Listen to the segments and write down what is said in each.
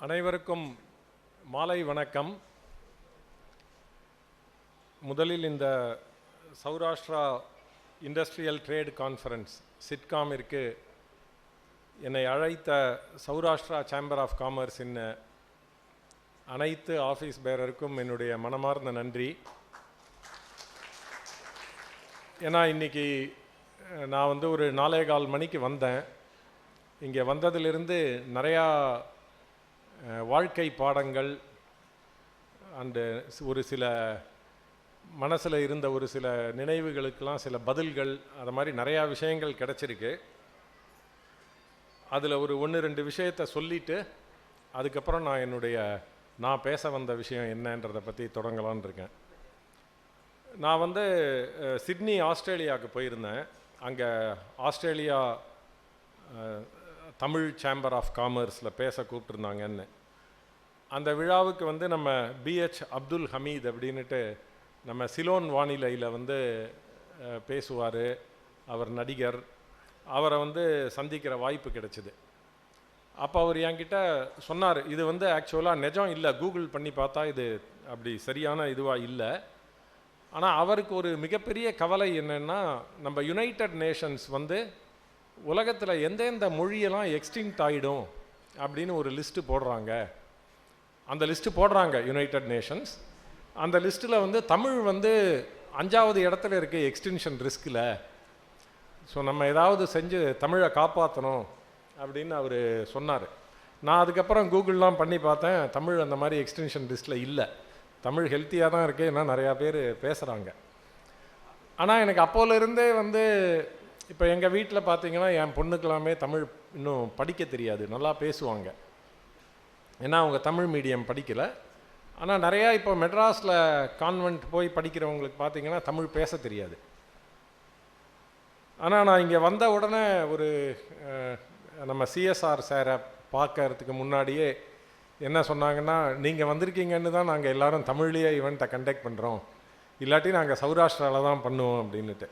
அனைவருக்கும் மாலை வணக்கம். முதலில் இந்த சௌராஷ்டிரா இண்டஸ்ட்ரியல் ட்ரேட் கான்ஃபரன்ஸ் சிட்காமிற்கு என்னை அழைத்த சௌராஷ்டிரா சேம்பர் ஆஃப் காமர்ஸின் அனைத்து ஆஃபீஸ் பேரருக்கும் என்னுடைய மனமார்ந்த நன்றி. ஏன்னா இன்றைக்கி நான் ஒரு 4:15 மணிக்கு வந்தேன். இங்கே வந்ததிலிருந்து நிறையா வாழ்க்கை பாடங்கள் அண்டு ஒரு சில மனசில் இருந்த ஒரு சில நினைவுகளுக்கெல்லாம் சில பதில்கள், அது மாதிரி நிறையா விஷயங்கள் கிடச்சிருக்கு. அதில் ஒரு 1-2 விஷயத்தை சொல்லிவிட்டு அதுக்கப்புறம் நான் பேச வந்த விஷயம் என்னன்றதை பற்றி தொடங்கலான்னு இருக்கேன். நான் சிட்னி ஆஸ்திரேலியாவுக்கு போயிருந்தேன். அங்கே ஆஸ்திரேலியா தமிழ் சேம்பர் ஆஃப் காமர்ஸில் பேச கூப்பிட்டுருந்தாங்கன்னு. அந்த விழாவுக்கு நம்ம பிஹெச் அப்துல் ஹமீத் அப்படின்ட்டு நம்ம சிலோன் வானிலையில் பேசுவார். அவர் நடிகர். அவரை சந்திக்கிற வாய்ப்பு கிடைச்சிது. அப்போ அவர் என்கிட்ட சொன்னார், இது ஆக்சுவலாக நிஜம் இல்லை, கூகுள் பண்ணி பார்த்தா இது அப்படி சரியான இதுவாக இல்லை. ஆனால் அவருக்கு ஒரு மிகப்பெரிய கவலை என்னென்னா, நம்ம யுனைடெட் நேஷன்ஸ் உலகத்தில் எந்தெந்த மொழியெல்லாம் எக்ஸ்டிங்க்ட் ஆகிடும் அப்படின்னு ஒரு லிஸ்ட்டு போடுறாங்க. அந்த லிஸ்ட்டு போடுறாங்க யுனைடெட் நேஷன்ஸ். அந்த லிஸ்ட்டில் தமிழ் 5வது இடத்துல இருக்குது எக்ஸ்டிங்ஷன் ரிஸ்கில். ஸோ நம்ம ஏதாவது செஞ்சு தமிழை காப்பாற்றணும் அப்படின்னு அவர் சொன்னார். நான் அதுக்கப்புறம் கூகுள்லாம் பண்ணி பார்த்தேன். தமிழ் அந்த மாதிரி எக்ஸ்டிங்ஷன் லிஸ்ட்டில் இல்லை. தமிழ் ஹெல்த்தியாக தான் இருக்குது, ஏன்னா நிறையா பேர் பேசுகிறாங்க. ஆனால் எனக்கு அப்போலேருந்தே இப்போ எங்கள் வீட்டில் பார்த்தீங்கன்னா என் பொண்ணுக்கெல்லாமே தமிழ் இன்னும் படிக்க தெரியாது. நல்லா பேசுவாங்க, ஏன்னா அவங்க தமிழ் மீடியம் படிக்கலை. ஆனால் நிறையா இப்போ மெட்ராஸில் கான்வென்ட் போய் படிக்கிறவங்களுக்கு பார்த்தீங்கன்னா தமிழ் பேச தெரியாது. ஆனால் நான் இங்கே வந்த உடனே நம்ம சிஎஸ்ஆர் சாரை பார்க்கறதுக்கு முன்னாடியே என்ன சொன்னாங்கன்னா, நீங்கள் வந்திருக்கீங்கன்னு தான் நாங்கள் எல்லோரும் தமிழ்லேயே ஈவெண்ட்டை கண்டக்ட் பண்ணுறோம், இல்லாட்டி நாங்கள் சௌராஷ்டிராவில் தான் பண்ணுவோம் அப்படின்ட்டு.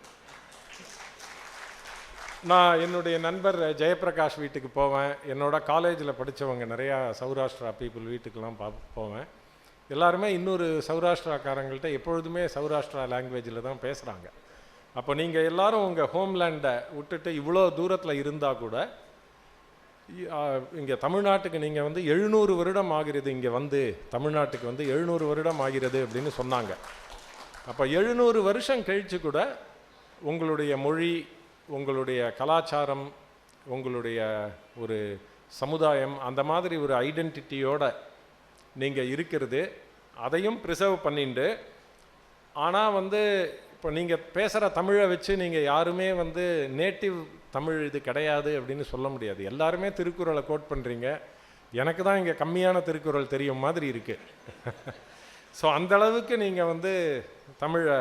நான் என்னுடைய நண்பர் ஜெயபிரகாஷ் வீட்டுக்கு போவேன். என்னோட காலேஜில் படித்தவங்க நிறையா சௌராஷ்டிரா பீப்புள் வீட்டுக்கெல்லாம் போவேன். எல்லாருமே இன்னொரு சௌராஷ்டிராக்காரங்கள்ட்ட எப்பொழுதுமே சௌராஷ்டிரா லாங்குவேஜில் தான் பேசுகிறாங்க. அப்போ நீங்கள் எல்லோரும் உங்கள் ஹோம்லேண்டை விட்டுட்டு இவ்வளோ தூரத்தில் இருந்தால் கூட, இங்கே தமிழ்நாட்டுக்கு நீங்கள் 700 வருடம் ஆகிறது, இங்கே தமிழ்நாட்டுக்கு 700 வருடம் ஆகிறது அப்படின்னு சொன்னாங்க. அப்போ 700 வருஷம் கழித்து கூட உங்களுடைய மொழி, உங்களுடைய கலாச்சாரம், உங்களுடைய ஒரு சமுதாயம், அந்த மாதிரி ஒரு ஐடென்டிட்டியோடு நீங்கள் இருக்கிறது, அதையும் ப்ரிசர்வ் பண்ணிட்டு. ஆனால் இப்போ நீங்கள் பேசுகிற தமிழை வச்சு நீங்கள் யாருமே நேட்டிவ் தமிழ் இது கிடையாது அப்படின்னு சொல்ல முடியாது. எல்லாருமே திருக்குறளை கோட் பண்ணுறீங்க. எனக்கு தான் இங்கே கம்மியான திருக்குறள் தெரியும் மாதிரி இருக்குது. ஸோ அந்தளவுக்கு நீங்கள் தமிழை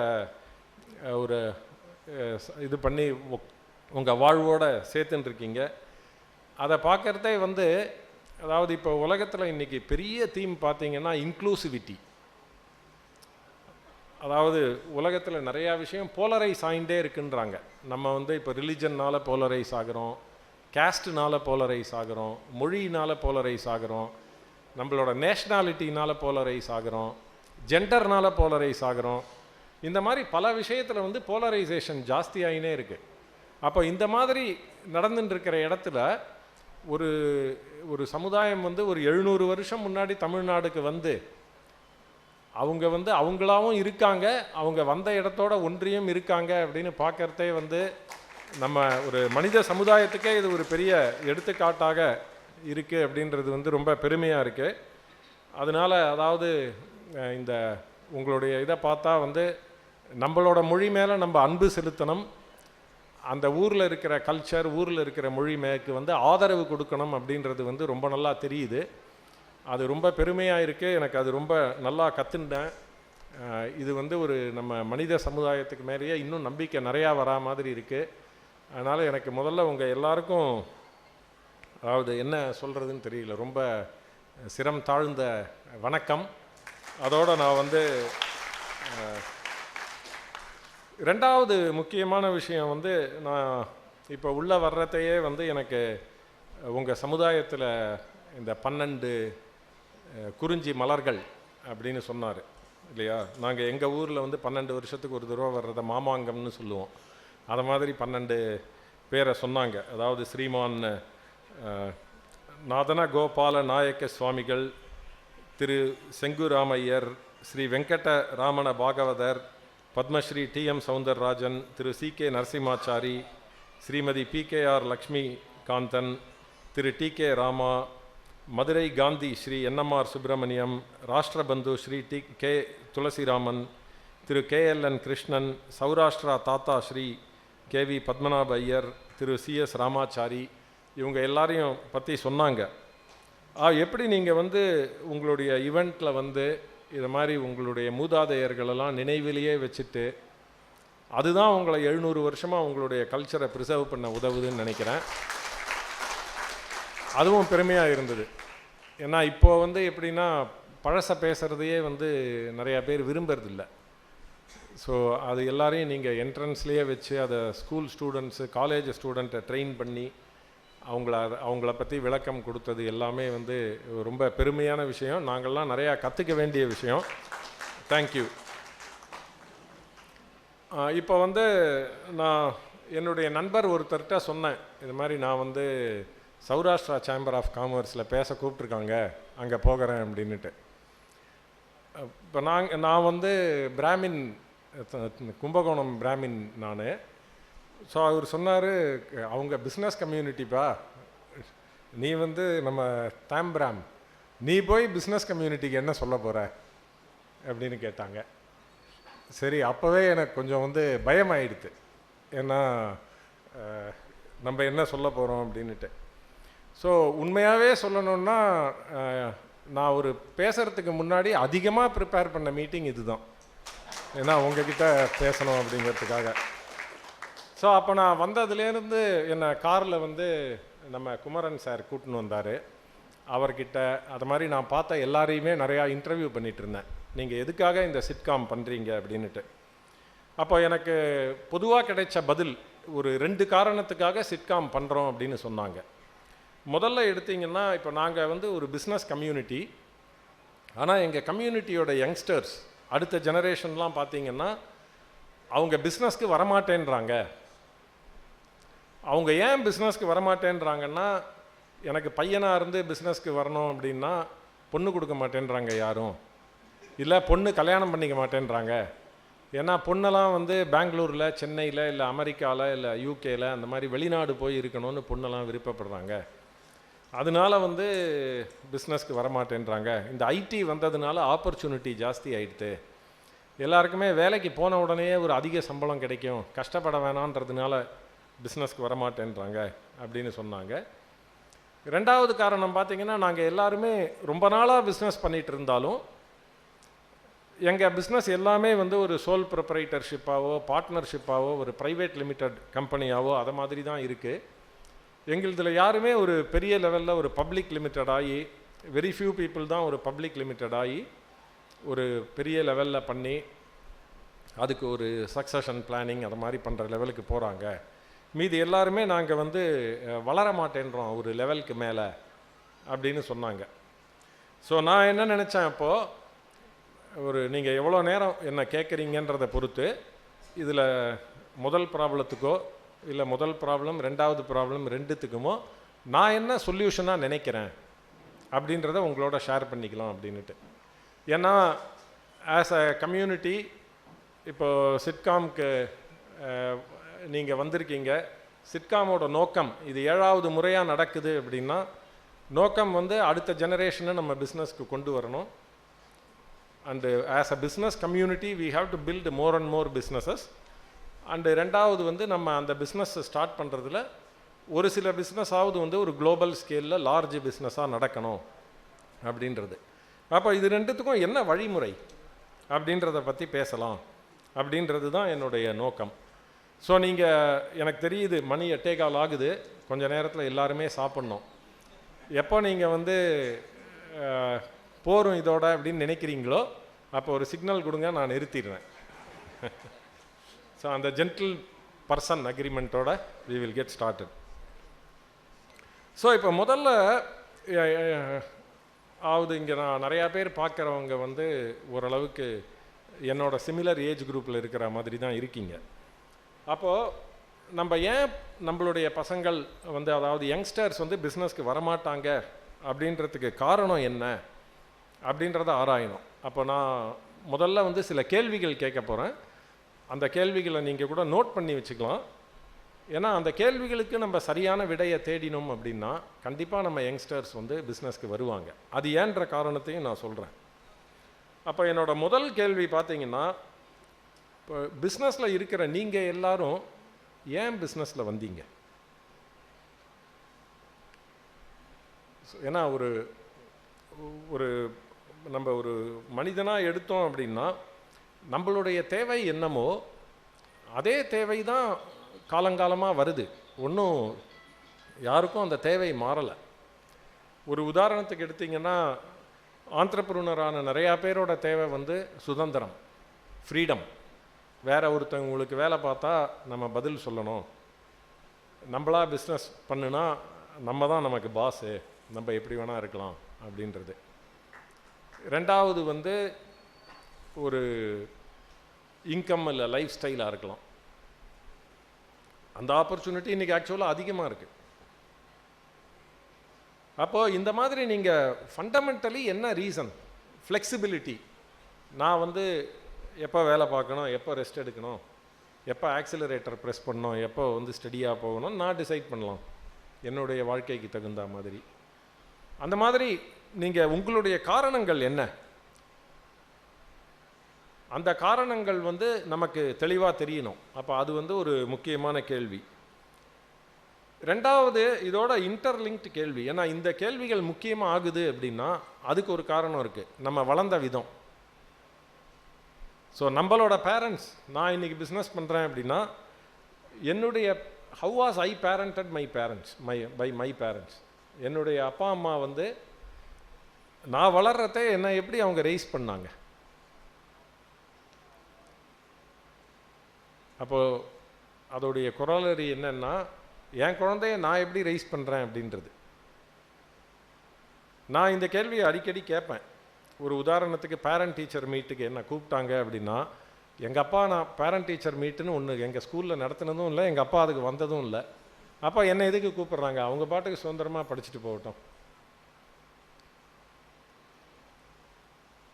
ஒரு இது பண்ணி உங்கள் வாழ்வோடு சேர்த்துட்டுருக்கீங்க. அதை பார்க்குறதே அதாவது இப்போ உலகத்தில் இன்றைக்கி பெரிய தீம் பார்த்தீங்கன்னா இன்க்ளூசிவிட்டி. அதாவது உலகத்தில் நிறையா விஷயம் போலரைஸ் ஆகிட்டே இருக்குன்றாங்க. நம்ம இப்போ ரிலிஜன்னால் போலரைஸ் ஆகிறோம், கேஸ்ட்டுனால் போலரைஸ் ஆகிறோம், மொழியினால் போலரைஸ் ஆகிறோம், நம்மளோட நேஷ்னாலிட்டினால் போலரைஸ் ஆகிறோம், ஜெண்டர்னால் போலரைஸ் ஆகிறோம். இந்த மாதிரி பல விஷயத்தில் போலரைசேஷன் ஜாஸ்தி ஆகினே இருக்குது. அப்போ இந்த மாதிரி நடந்துட்டுருக்கிற இடத்துல ஒரு சமுதாயம் ஒரு 700 வருஷம் முன்னாடி தமிழ்நாடுக்கு அவங்க அவங்களாவும் இருக்காங்க, அவங்க வந்த இடத்தோட ஒன்றியும் இருக்காங்க அப்படின்னு பார்க்கறதே நம்ம ஒரு மனித சமுதாயத்துக்கே இது ஒரு பெரிய எடுத்துக்காட்டாக இருக்குது அப்படின்றது ரொம்ப பெருமையாக இருக்குது. அதனால் அதாவது இந்த உங்களுடைய இதை பார்த்தா நம்மளோட மொழி மேலே நம்ம அன்பு செலுத்தணும், அந்த ஊரில் இருக்கிற கல்ச்சர், ஊரில் இருக்கிற மொழி மேற்கு ஆதரவு கொடுக்கணும் அப்படின்றது ரொம்ப நல்லா தெரியுது. அது ரொம்ப பெருமையாக இருக்குது. எனக்கு அது ரொம்ப நல்லா கற்றுண்டேன். இது ஒரு நம்ம மனித சமுதாயத்துக்கு மேலேயே இன்னும் நம்பிக்கை நிறையா வரா மாதிரி இருக்குது. அதனால் எனக்கு முதல்ல உங்கள் எல்லாருக்கும் அதாவது என்ன சொல்கிறதுன்னு தெரியல, ரொம்ப சிரம் தாழ்ந்த வணக்கம். அதோடு நான் ரெண்டாவது முக்கியமான விஷயம் நான் இப்போ உள்ளே வர்றதையே எனக்கு உங்கள் சமுதாயத்தில் இந்த 12 குறிஞ்சி மலர்கள் அப்படின்னு சொன்னார் இல்லையா. நாங்கள் எங்கள் ஊரில் வந்து 12 வருஷத்துக்கு ஒரு தடவை வர்றதை மாமாங்கம்னு சொல்லுவோம். அதை மாதிரி 12 பேரை சொன்னாங்க. அதாவது ஸ்ரீமான் நாதன Gopala Nayaka Swamigal, Thiru Senguramaiyar, Sri Venkata Ramana Bhagavathar, Padmashri T M Soundararajan, Thiru C K Narasimhachari, Srimathi P K R Lakshmi Kanthan, Thiru T K Rama, Madurai Gandhi Sri N M R Subramaniam, Rashtrabandhu Sri K Thulasiraman, Thiru K L N Krishnan, Saurashtra தாத்தா ஸ்ரீ கேவி பத்மநாப ஐயர், திரு சிஎஸ் ராமாச்சாரி, இவங்க எல்லாரையும் பற்றி சொன்னாங்க. எப்படி நீங்கள் வந்து உங்களுடைய ஈவெண்ட்டில் வந்து இது மாதிரி உங்களுடைய மூதாதையர்களெல்லாம் நினைவிலேயே வச்சுட்டு அதுதான் உங்களை 700 வருஷமாக உங்களுடைய கல்ச்சரை ப்ரிசர்வ் பண்ண உதவுதுன்னு நினைக்கிறேன். அதுவும் பெருமையாக இருந்தது. ஏன்னா இப்போ வந்து எப்படின்னா பழசை பேசுகிறதையே வந்து நிறையா பேர் விரும்புறதில்லை. ஸோ அது எல்லாரையும் நீங்கள் என்ட்ரன்ஸ்லேயே வச்சு அதை ஸ்கூல் ஸ்டூடெண்ட்ஸு காலேஜ் ஸ்டூடெண்ட்டை ட்ரெயின் பண்ணி அவங்கள பற்றி விளக்கம் கொடுத்தது எல்லாமே வந்து ரொம்ப பெருமையான விஷயம். நாங்கள்லாம் நிறையா கற்றுக்க வேண்டிய விஷயம். தேங்க்யூ. இப்போ வந்து நான் என்னுடைய நண்பர் ஒருத்தர்கிட்ட சொன்னேன், இது மாதிரி நான் வந்து சௌராஷ்டிரா சேம்பர் ஆஃப் காமர்ஸில் பேச கூப்பிட்ருக்காங்க, அங்கே போகிறேன் அப்படின்ட்டு. இப்போ நான் வந்து பிராமின், கும்பகோணம் பிராமின் நான். ஸோ அவர் சொன்னார், அவங்க பிஸ்னஸ் கம்யூனிட்டிப்பா, நீ வந்து நம்ம தாம்பிராம், நீ போய் பிஸ்னஸ் கம்யூனிட்டிக்கு என்ன சொல்ல போகிற அப்படின்னு கேட்டாங்க. சரி, அப்போவே எனக்கு கொஞ்சம் வந்து பயமாயிடுது. ஏன்னா நம்ம என்ன சொல்ல போகிறோம் அப்படின்ட்டு. ஸோ உண்மையாகவே சொல்லணுன்னா நான் ஒரு பேசுகிறதுக்கு முன்னாடி அதிகமாக ப்ரிப்பேர் பண்ண மீட்டிங் இது தான். ஏன்னா உங்ககிட்ட பேசணும் அப்படிங்கிறதுக்காக. ஸோ அப்போ நான் வந்ததுலேருந்து என்னை காரில் வந்து நம்ம குமரன் சார் கூட்டின்னு வந்தார். அவர்கிட்ட அது மாதிரி நான் பார்த்த எல்லாரையுமே நிறையா இன்டர்வியூ பண்ணிகிட்டு இருந்தேன், நீங்கள் எதுக்காக இந்த சிட்காம் பண்ணுறீங்க அப்படின்ட்டு. அப்போ எனக்கு பொதுவாக கிடைச்ச பதில், ஒரு 2 காரணத்துக்காக சிட்காம் பண்ணுறோம் அப்படின்னு சொன்னாங்க. முதல்ல எடுத்திங்கன்னா, இப்போ நாங்கள் வந்து ஒரு பிஸ்னஸ் கம்யூனிட்டி. ஆனால் எங்கள் கம்யூனிட்டியோட யங்ஸ்டர்ஸ் அடுத்த ஜெனரேஷன்லாம் பார்த்திங்கன்னா அவங்க பிஸ்னஸ்க்கு வரமாட்டேன்றாங்க. அவங்க ஏன் பிஸ்னஸ்க்கு வரமாட்டேன்றாங்கன்னா, எனக்கு பையனாக இருந்து பிஸ்னஸ்க்கு வரணும் அப்படின்னா பொண்ணு கொடுக்க மாட்டேன்றாங்க யாரும், இல்லை பொண்ணு கல்யாணம் பண்ணிக்க மாட்டேன்றாங்க. ஏன்னா பொண்ணெல்லாம் வந்து பெங்களூரில், சென்னையில், இல்லை அமெரிக்காவில், இல்லை யூகேயில் அந்த மாதிரி வெளிநாடு போய் இருக்கணும்னு பொண்ணெல்லாம் விருப்பப்படுறாங்க. அதனால வந்து பிஸ்னஸ்க்கு வரமாட்டேன்றாங்க. இந்த ஐடி வந்ததுனால ஆப்பர்ச்சுனிட்டி ஜாஸ்தி ஆகிடுது. எல்லாருக்குமே வேலைக்கு போன உடனே ஒரு அதிக சம்பளம் கிடைக்கும், கஷ்டப்பட வேணான்றதுனால பிஸ்னஸ்க்கு வரமாட்டேன்றாங்க அப்படின்னு சொன்னாங்க. 2வது காரணம் பார்த்திங்கன்னா, நாங்கள் எல்லாருமே ரொம்ப நாளாக பிஸ்னஸ் பண்ணிகிட்டு இருந்தாலும் எங்கள் பிஸ்னஸ் எல்லாமே வந்து ஒரு சோல் ப்ரொப்ரைட்டர்ஷிப்பாவோ பார்ட்னர்ஷிப்பாவோ ஒரு ப்ரைவேட் லிமிடெட் கம்பெனியாவோ அதை மாதிரி தான் இருக்குது. எங்களுதில் யாருமே ஒரு பெரிய லெவலில் ஒரு பப்ளிக் லிமிடெட் ஆகி, வெரி ஃபியூ பீப்புள் தான் ஒரு பப்ளிக் லிமிடெட் ஆகி ஒரு பெரிய லெவலில் பண்ணி அதுக்கு ஒரு சக்ஸஷன் பிளானிங் அதை மாதிரி பண்ணுற லெவலுக்கு போகிறாங்க. மீதி எல்லாருமே நாங்கள் வந்து வளர மாட்டேன்றோம் ஒரு லெவலுக்கு மேலே அப்படின்னு சொன்னாங்க. ஸோ நான் என்ன நினச்சேன், இப்போது ஒரு நீங்கள் எவ்வளோ நேரம் என்ன கேட்குறீங்கன்றதை பொறுத்து இதில் முதல் ப்ராப்ளத்துக்கோ இல்லை முதல் ப்ராப்ளம் 2வது ப்ராப்ளம் 2த்துக்குமோ நான் என்ன சொல்யூஷனாக நினைக்கிறேன் அப்படின்றத உங்களோட ஷேர் பண்ணிக்கலாம் அப்படின்ட்டு. ஏன்னா ஆஸ் அ கம்யூனிட்டி இப்போது சிட்காம்க்கு நீங்கள் வந்திருக்கீங்க. சிட்காமோட நோக்கம், இது 7வது முறையாக நடக்குது அப்படின்னா நோக்கம் வந்து அடுத்த ஜெனரேஷனை நம்ம பிஸ்னஸ்க்கு கொண்டு வரணும். And as a business community we have to build more and more businesses. And 2வது வந்து நம்ம அந்த பிஸ்னஸ் ஸ்டார்ட் பண்ணுறதுல ஒரு சில பிஸ்னஸாவது வந்து ஒரு குளோபல் ஸ்கேலில் லார்ஜ் பிஸ்னஸாக நடக்கணும் அப்படின்றது. அப்போ இது 2த்துக்கும் என்ன வழிமுறை அப்படின்றத பற்றி பேசலாம் அப்படின்றது தான் என்னுடைய நோக்கம். ஸோ நீங்கள், எனக்கு தெரியுது மணி 8:15 ஆகுது, கொஞ்சம் நேரத்தில் எல்லாருமே சாப்பிட்ணும். எப்போ நீங்கள் வந்து போரும் இதோட அப்படின்னு நினைக்கிறீங்களோ அப்போ ஒரு சிக்னல் கொடுங்க, நான் நிறுத்திடுறேன். ஸோ அந்த ஜென்டில் பர்சன் அக்ரிமெண்ட்டோட we will get started. So இப்போ முதல்ல ஆகுது. இங்கே நான் நிறையா பேர் பார்க்குறவங்க வந்து ஓரளவுக்கு என்னோட சிமிலர் ஏஜ் குரூப்பில் இருக்கிற மாதிரி தான் இருக்கீங்க. அப்போது நம்ம ஏன் நம்மளுடைய பசங்கள் வந்து, அதாவது யங்ஸ்டர்ஸ் வந்து பிஸ்னஸ்க்கு வரமாட்டாங்க அப்படின்றதுக்கு காரணம் என்ன அப்படின்றத ஆராயணும். அப்போ நான் முதல்ல வந்து சில கேள்விகள் கேட்க போகிறேன். அந்த கேள்விகளை நீங்கள் கூட நோட் பண்ணி வச்சுக்கலாம். ஏன்னா அந்த கேள்விகளுக்கு நம்ம சரியான விடையை தேடினோம் அப்படின்னா கண்டிப்பாக நம்ம யங்ஸ்டர்ஸ் வந்து பிஸ்னஸ்க்கு வருவாங்க. அது ஏன்ற காரணத்தையும் நான் சொல்கிறேன். அப்போ என்னோட முதல் கேள்வி பார்த்தீங்கன்னா, இப்போ பிஸ்னஸில் இருக்கிற நீங்கள் எல்லாரும் ஏன் பிஸ்னஸில் வந்தீங்க? ஏன்னா ஒரு ஒரு நம்ம ஒரு மனிதனாக எடுத்தோம் அப்படின்னா நம்மளுடைய தேவை என்னமோ அதே தேவை தான் காலங்காலமாக வருது. ஒன்றும் யாருக்கும் அந்த தேவை மாறலை. ஒரு உதாரணத்துக்கு எடுத்திங்கன்னா, ஆண்டர்ப்ரூனரான நிறையா பேரோட தேவை வந்து சுதந்திரம், ஃப்ரீடம். வேற ஒருத்தவங்களுக்கு வேலை பார்த்தா நம்ம பதில் சொல்லணும், நம்மளா பிஸ்னஸ் பண்ணுனா நம்ம தான் நமக்கு பாஸு, நம்ம எப்படி வேணால் இருக்கலாம் அப்படின்றது. ரெண்டாவது வந்து ஒரு இன்கம் இல்லை லைஃப் ஸ்டைலாக இருக்கலாம். அந்த ஆப்பர்ச்சுனிட்டி இன்றைக்கி ஆக்சுவலாக அதிகமாக இருக்குது. அப்போது இந்த மாதிரி நீங்கள் ஃபண்டமெண்டலி என்ன ரீசன்? ஃப்ளெக்சிபிலிட்டி. நான் வந்து எப்போ வேலை பார்க்கணும், எப்போ ரெஸ்ட் எடுக்கணும், எப்போ ஆக்சிலரேட்டர் ப்ரெஸ் பண்ணணும், எப்போ வந்து ஸ்டடியாக போகணும் நான் டிசைட் பண்ணலாம் என்னுடைய வாழ்க்கைக்கு தகுந்த மாதிரி. அந்த மாதிரி நீங்கள் உங்களுடைய காரணங்கள் என்ன? அந்த காரணங்கள் வந்து நமக்கு தெளிவாக தெரியணும். அப்போ அது வந்து ஒரு முக்கியமான கேள்வி. ரெண்டாவது இதோட இன்டர்லிங்க்டு கேள்வி. ஏன்னா இந்த கேள்விகள் முக்கியமாக ஆகுது அப்படின்னா அதுக்கு ஒரு காரணம் இருக்குது, நம்ம வளர்ந்த விதம். ஸோ நம்மளோட பேரண்ட்ஸ், நான் இன்றைக்கி பிஸ்னஸ் பண்ணுறேன் அப்படின்னா என்னுடைய how was I parented my parents by my parents. என்னுடைய அப்பா அம்மா வந்து நான் வளர்றதே என்னை எப்படி அவங்க ரைஸ் பண்ணாங்க. அப்போது அதோடைய கொராலரி என்னென்னா, என் குழந்தைய நான் எப்படி ரைஸ் பண்ணுறேன் அப்படின்றது. நான் இந்த கேள்வியை அடிக்கடி கேட்பேன். ஒரு உதாரணத்துக்கு பேரண்ட் டீச்சர் மீட்டுக்கு என்ன கூப்பிட்டாங்க அப்படின்னா, எங்கள் அப்பா, நான் பேரண்ட் டீச்சர் மீட்டுன்னு ஒன்று எங்கள் ஸ்கூலில் நடத்தினதும் இல்லை, எங்கள் அப்பா அதுக்கு வந்ததும் இல்லை. அப்போ என்னை எதுக்கு கூப்பிட்றாங்க? அவங்க பாட்டுக்கு சுதந்திரமாக படிச்சுட்டு போகட்டும்.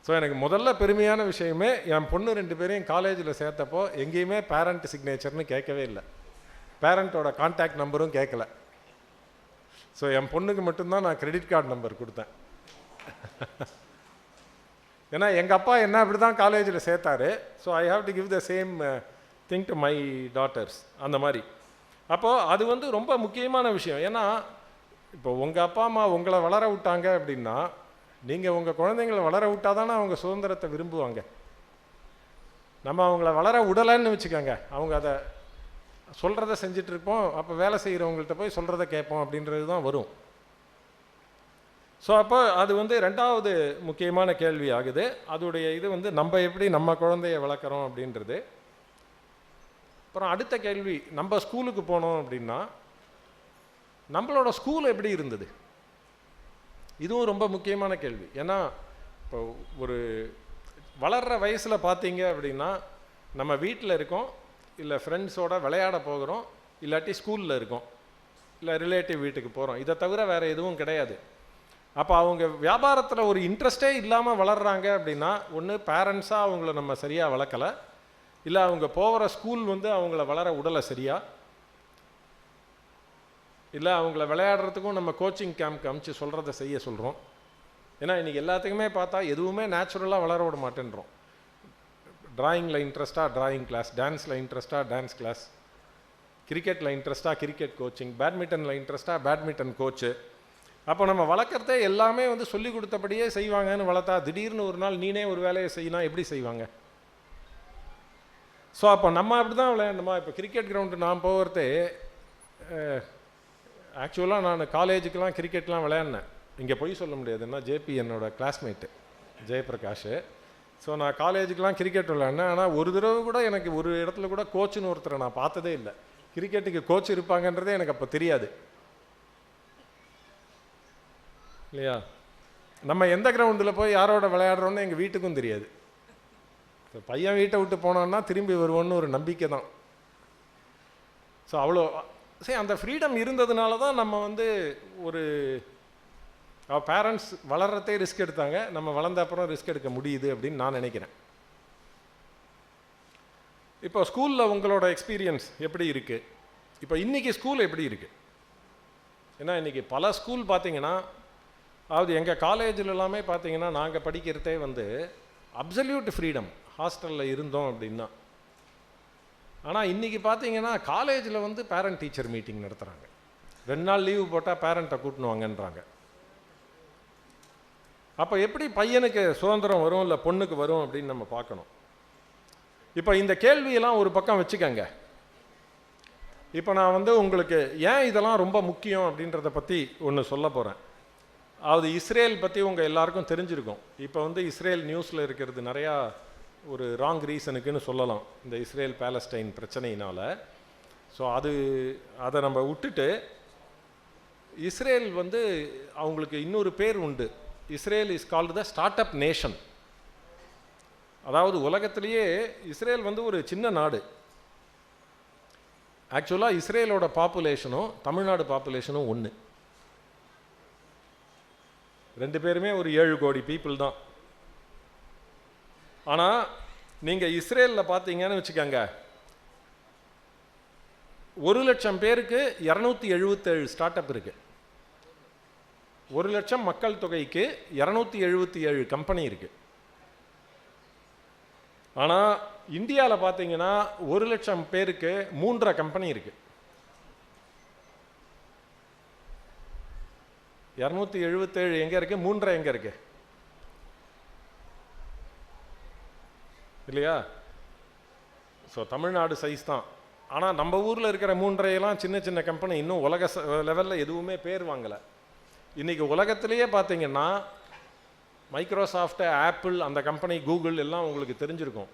ஸோ எனக்கு முதல்ல பெருமையான விஷயமே, என் பொண்ணு 2 பேரையும் காலேஜில் சேர்த்தப்போ எங்கேயுமே பேரண்ட் சிக்னேச்சர்னு கேட்கவே இல்லை, பேரண்ட்டோட கான்டாக்ட் நம்பரும் கேட்கல. ஸோ என் பொண்ணுக்கு மட்டும்தான் நான் கிரெடிட் கார்டு நம்பர் கொடுத்தேன். ஏன்னா எங்கள் அப்பா என்ன அப்படி தான் காலேஜில் சேர்த்தாரு. So I have to give the same thing to my daughters. அந்த மாதிரி. அப்போது அது வந்து ரொம்ப முக்கியமான விஷயம். ஏன்னா இப்போ உங்கள் அப்பா அம்மா உங்களை வளர விட்டாங்க அப்படின்னா, நீங்கள் உங்கள் குழந்தைங்களை வளர விட்டால் தானே அவங்க சுதந்திரத்தை விரும்புவாங்க. நம்ம அவங்கள வளர விடலைன்னு வச்சுக்கோங்க, அவங்க அதை சொல்கிறத செஞ்சிட்ருப்போம், அப்போ வேலை செய்கிறவங்கள்ட்ட போய் சொல்கிறத கேட்போம் அப்படின்றது தான் வரும். ஸோ அப்போ அது வந்து ரெண்டாவது முக்கியமான கேள்வி ஆகுது. அதோடைய இது வந்து நம்ம எப்படி நம்ம குழந்தைய வளர்க்குறோம் அப்படின்றது. அப்புறம் அடுத்த கேள்வி, நம்ம ஸ்கூலுக்கு போனோம் அப்படின்னா நம்மளோட ஸ்கூல் எப்படி இருந்தது? இதுவும் ரொம்ப முக்கியமான கேள்வி. ஏன்னா இப்போ ஒரு வளர்கிற வயசில் பார்த்தீங்க அப்படின்னா நம்ம வீட்டில் இருக்கோம், இல்லை ஃப்ரெண்ட்ஸோட விளையாட போகிறோம், இல்லாட்டி ஸ்கூலில் இருக்கோம், இல்லை ரிலேட்டிவ் வீட்டுக்கு போகிறோம். இதை தவிர வேறு எதுவும் கிடையாது. அப்போ அவங்க வியாபாரத்தில் ஒரு இன்ட்ரெஸ்டே இல்லாமல் வளர்கிறாங்க அப்படின்னா, ஒன்று பேரண்ட்ஸாக அவங்கள நம்ம சரியாக வளர்க்கலை, இல்லை அவங்க போகிற ஸ்கூல் வந்து அவங்கள வளர விடலை சரியாக, இல்லை அவங்கள விளையாடுறதுக்கும் நம்ம கோச்சிங் கேம்ப்க்கு அமுச்சு சொல்கிறத செய்ய சொல்கிறோம். ஏன்னா இன்றைக்கி எல்லாத்துக்குமே பார்த்தா எதுவுமே நேச்சுரலாக வளர விட மாட்டேன்றோம். ட்ராயிங்கில் இன்ட்ரெஸ்ட்டாக ட்ராயிங் கிளாஸ், டான்ஸில் இன்ட்ரெஸ்ட்டாக டான்ஸ் கிளாஸ், கிரிக்கெட்டில் இன்ட்ரெஸ்ட்டாக கிரிக்கெட் கோச்சிங், பேட்மிண்டனில் இன்ட்ரெஸ்ட்டாக பேட்மிண்டன் கோச்சு. அப்போ நம்ம வளர்க்குறதே எல்லாமே வந்து சொல்லி கொடுத்தபடியே செய்வாங்கன்னு வளர்த்தா, திடீர்னு ஒரு நாள் நீனே ஒரு வேலையை செய்யினா எப்படி செய்வாங்க? ஸோ அப்போ நம்ம அப்படி தான் விளையாடணுமா? இப்போ கிரிக்கெட் கிரவுண்டு நான் போகிறதே, ஆக்சுவலாக நான் காலேஜுக்கெலாம் கிரிக்கெட்லாம் விளையாடினேன். இங்கே போய் சொல்ல முடியாதுன்னா ஜேபி என்னோடய கிளாஸ்மேட்டு ஜெயபிரகாஷ். ஸோ நான் காலேஜுக்கெலாம் கிரிக்கெட் விளையாடினேன். ஆனால் ஒரு தடவை கூட எனக்கு ஒரு இடத்துல கூட கோச்சுன்னு ஒருத்தரை நான் பார்த்ததே இல்லை. கிரிக்கெட்டுக்கு கோச் இருப்பாங்கன்றதே எனக்கு அப்போ தெரியாது இல்லையா? நம்ம எந்த கிரவுண்டில் போய் யாரோட விளையாடுறோன்னு எங்கள் வீட்டுக்கும் தெரியாது. இப்போ பையன் வீட்டை விட்டு போனோன்னா திரும்பி வருவோன்னு ஒரு நம்பிக்கை தான். ஸோ அவ்வளோ சரி, அந்த ஃப்ரீடம் இருந்ததுனால தான் நம்ம வந்து ஒரு பேரண்ட்ஸ் வளர்கிறதே ரிஸ்க் எடுத்தாங்க, நம்ம வளர்ந்த அப்புறம் ரிஸ்க் எடுக்க முடியுது அப்படின்னு நான் நினைக்கிறேன். இப்போ ஸ்கூலில் உங்களோட எக்ஸ்பீரியன்ஸ் எப்படி இருக்குது? இப்போ இன்றைக்கி ஸ்கூல் எப்படி இருக்குது? ஏன்னா இன்றைக்கி பல ஸ்கூல் பார்த்தீங்கன்னா, அதாவது எங்கள் காலேஜில் எல்லாமே பார்த்தீங்கன்னா நாங்கள் படிக்கிறதே வந்து அப்சல்யூட் ஃப்ரீடம், ஹாஸ்டலில் இருந்தோம் அப்படின்னா. ஆனால் இன்றைக்கி பார்த்தீங்கன்னா காலேஜில் வந்து பேரண்ட் டீச்சர் மீட்டிங் நடத்துகிறாங்க. 2 நாள் லீவு போட்டால் பேரண்ட்டை கூட்டின்னு வாங்கன்றாங்க. அப்போ எப்படி பையனுக்கு சுதந்திரம் வரும் இல்லை பொண்ணுக்கு வரும் அப்படின்னு நம்ம பார்க்கணும். இப்போ இந்த கேள்வியெல்லாம் ஒரு பக்கம் வச்சுக்கங்க. இப்போ நான் வந்து உங்களுக்கு ஏன் இதெல்லாம் ரொம்ப முக்கியம் அப்படின்றத பற்றி ஒன்று சொல்ல போகிறேன். அதாவது இஸ்ரேல் பற்றி உங்கள் எல்லாருக்கும் தெரிஞ்சிருக்கும். இப்போ வந்து இஸ்ரேல் நியூஸில் இருக்கிறது நிறையா ஒரு ராங் ரீசனுக்குன்னு சொல்லலாம், இந்த இஸ்ரேல் பாலஸ்டைன் பிரச்சனையினால். ஸோ அதை நம்ம விட்டுட்டு, இஸ்ரேல் வந்து அவங்களுக்கு இன்னொரு பேர் உண்டு. Israel is called the start up nation. அதாவது உலகத்திலேயே இஸ்ரேல் வந்து ஒரு சின்ன நாடு. ஆக்சுவலாக இஸ்ரேலோட பாப்புலேஷனும் தமிழ்நாடு பாப்புலேஷனும் ஒன்று. 2 பேருமே ஒரு 7 கோடி பீப்புள் தான். ஆனால் நீங்கள் இஸ்ரேலில் பார்த்தீங்கன்னு வச்சுக்கோங்க, 1,00,000 பேருக்கு 277 ஸ்டார்ட் அப் இருக்குது. 1,00,000 மக்கள் தொகைக்கு 277 கம்பெனி இருக்குது. ஆனால் இந்தியாவில் பார்த்தீங்கன்னா 1,00,000 பேருக்கு 3.5 கம்பெனி இருக்குது. 277 எங்கே இருக்குது, 3.5 எங்கே இருக்கு இல்லையா? ஸோ தமிழ்நாடு சைஸ் தான். ஆனால் நம்ம ஊரில் இருக்கிற 3.5 சின்ன சின்ன கம்பெனி, இன்னும் உலக லெவலில் எதுவுமே பேர் வாங்கலை. இன்றைக்கி உலகத்திலேயே பார்த்தீங்கன்னா மைக்ரோசாஃப்ட், ஆப்பிள், அந்த கம்பெனி, கூகுள் எல்லாம் உங்களுக்கு தெரிஞ்சிருக்கும்.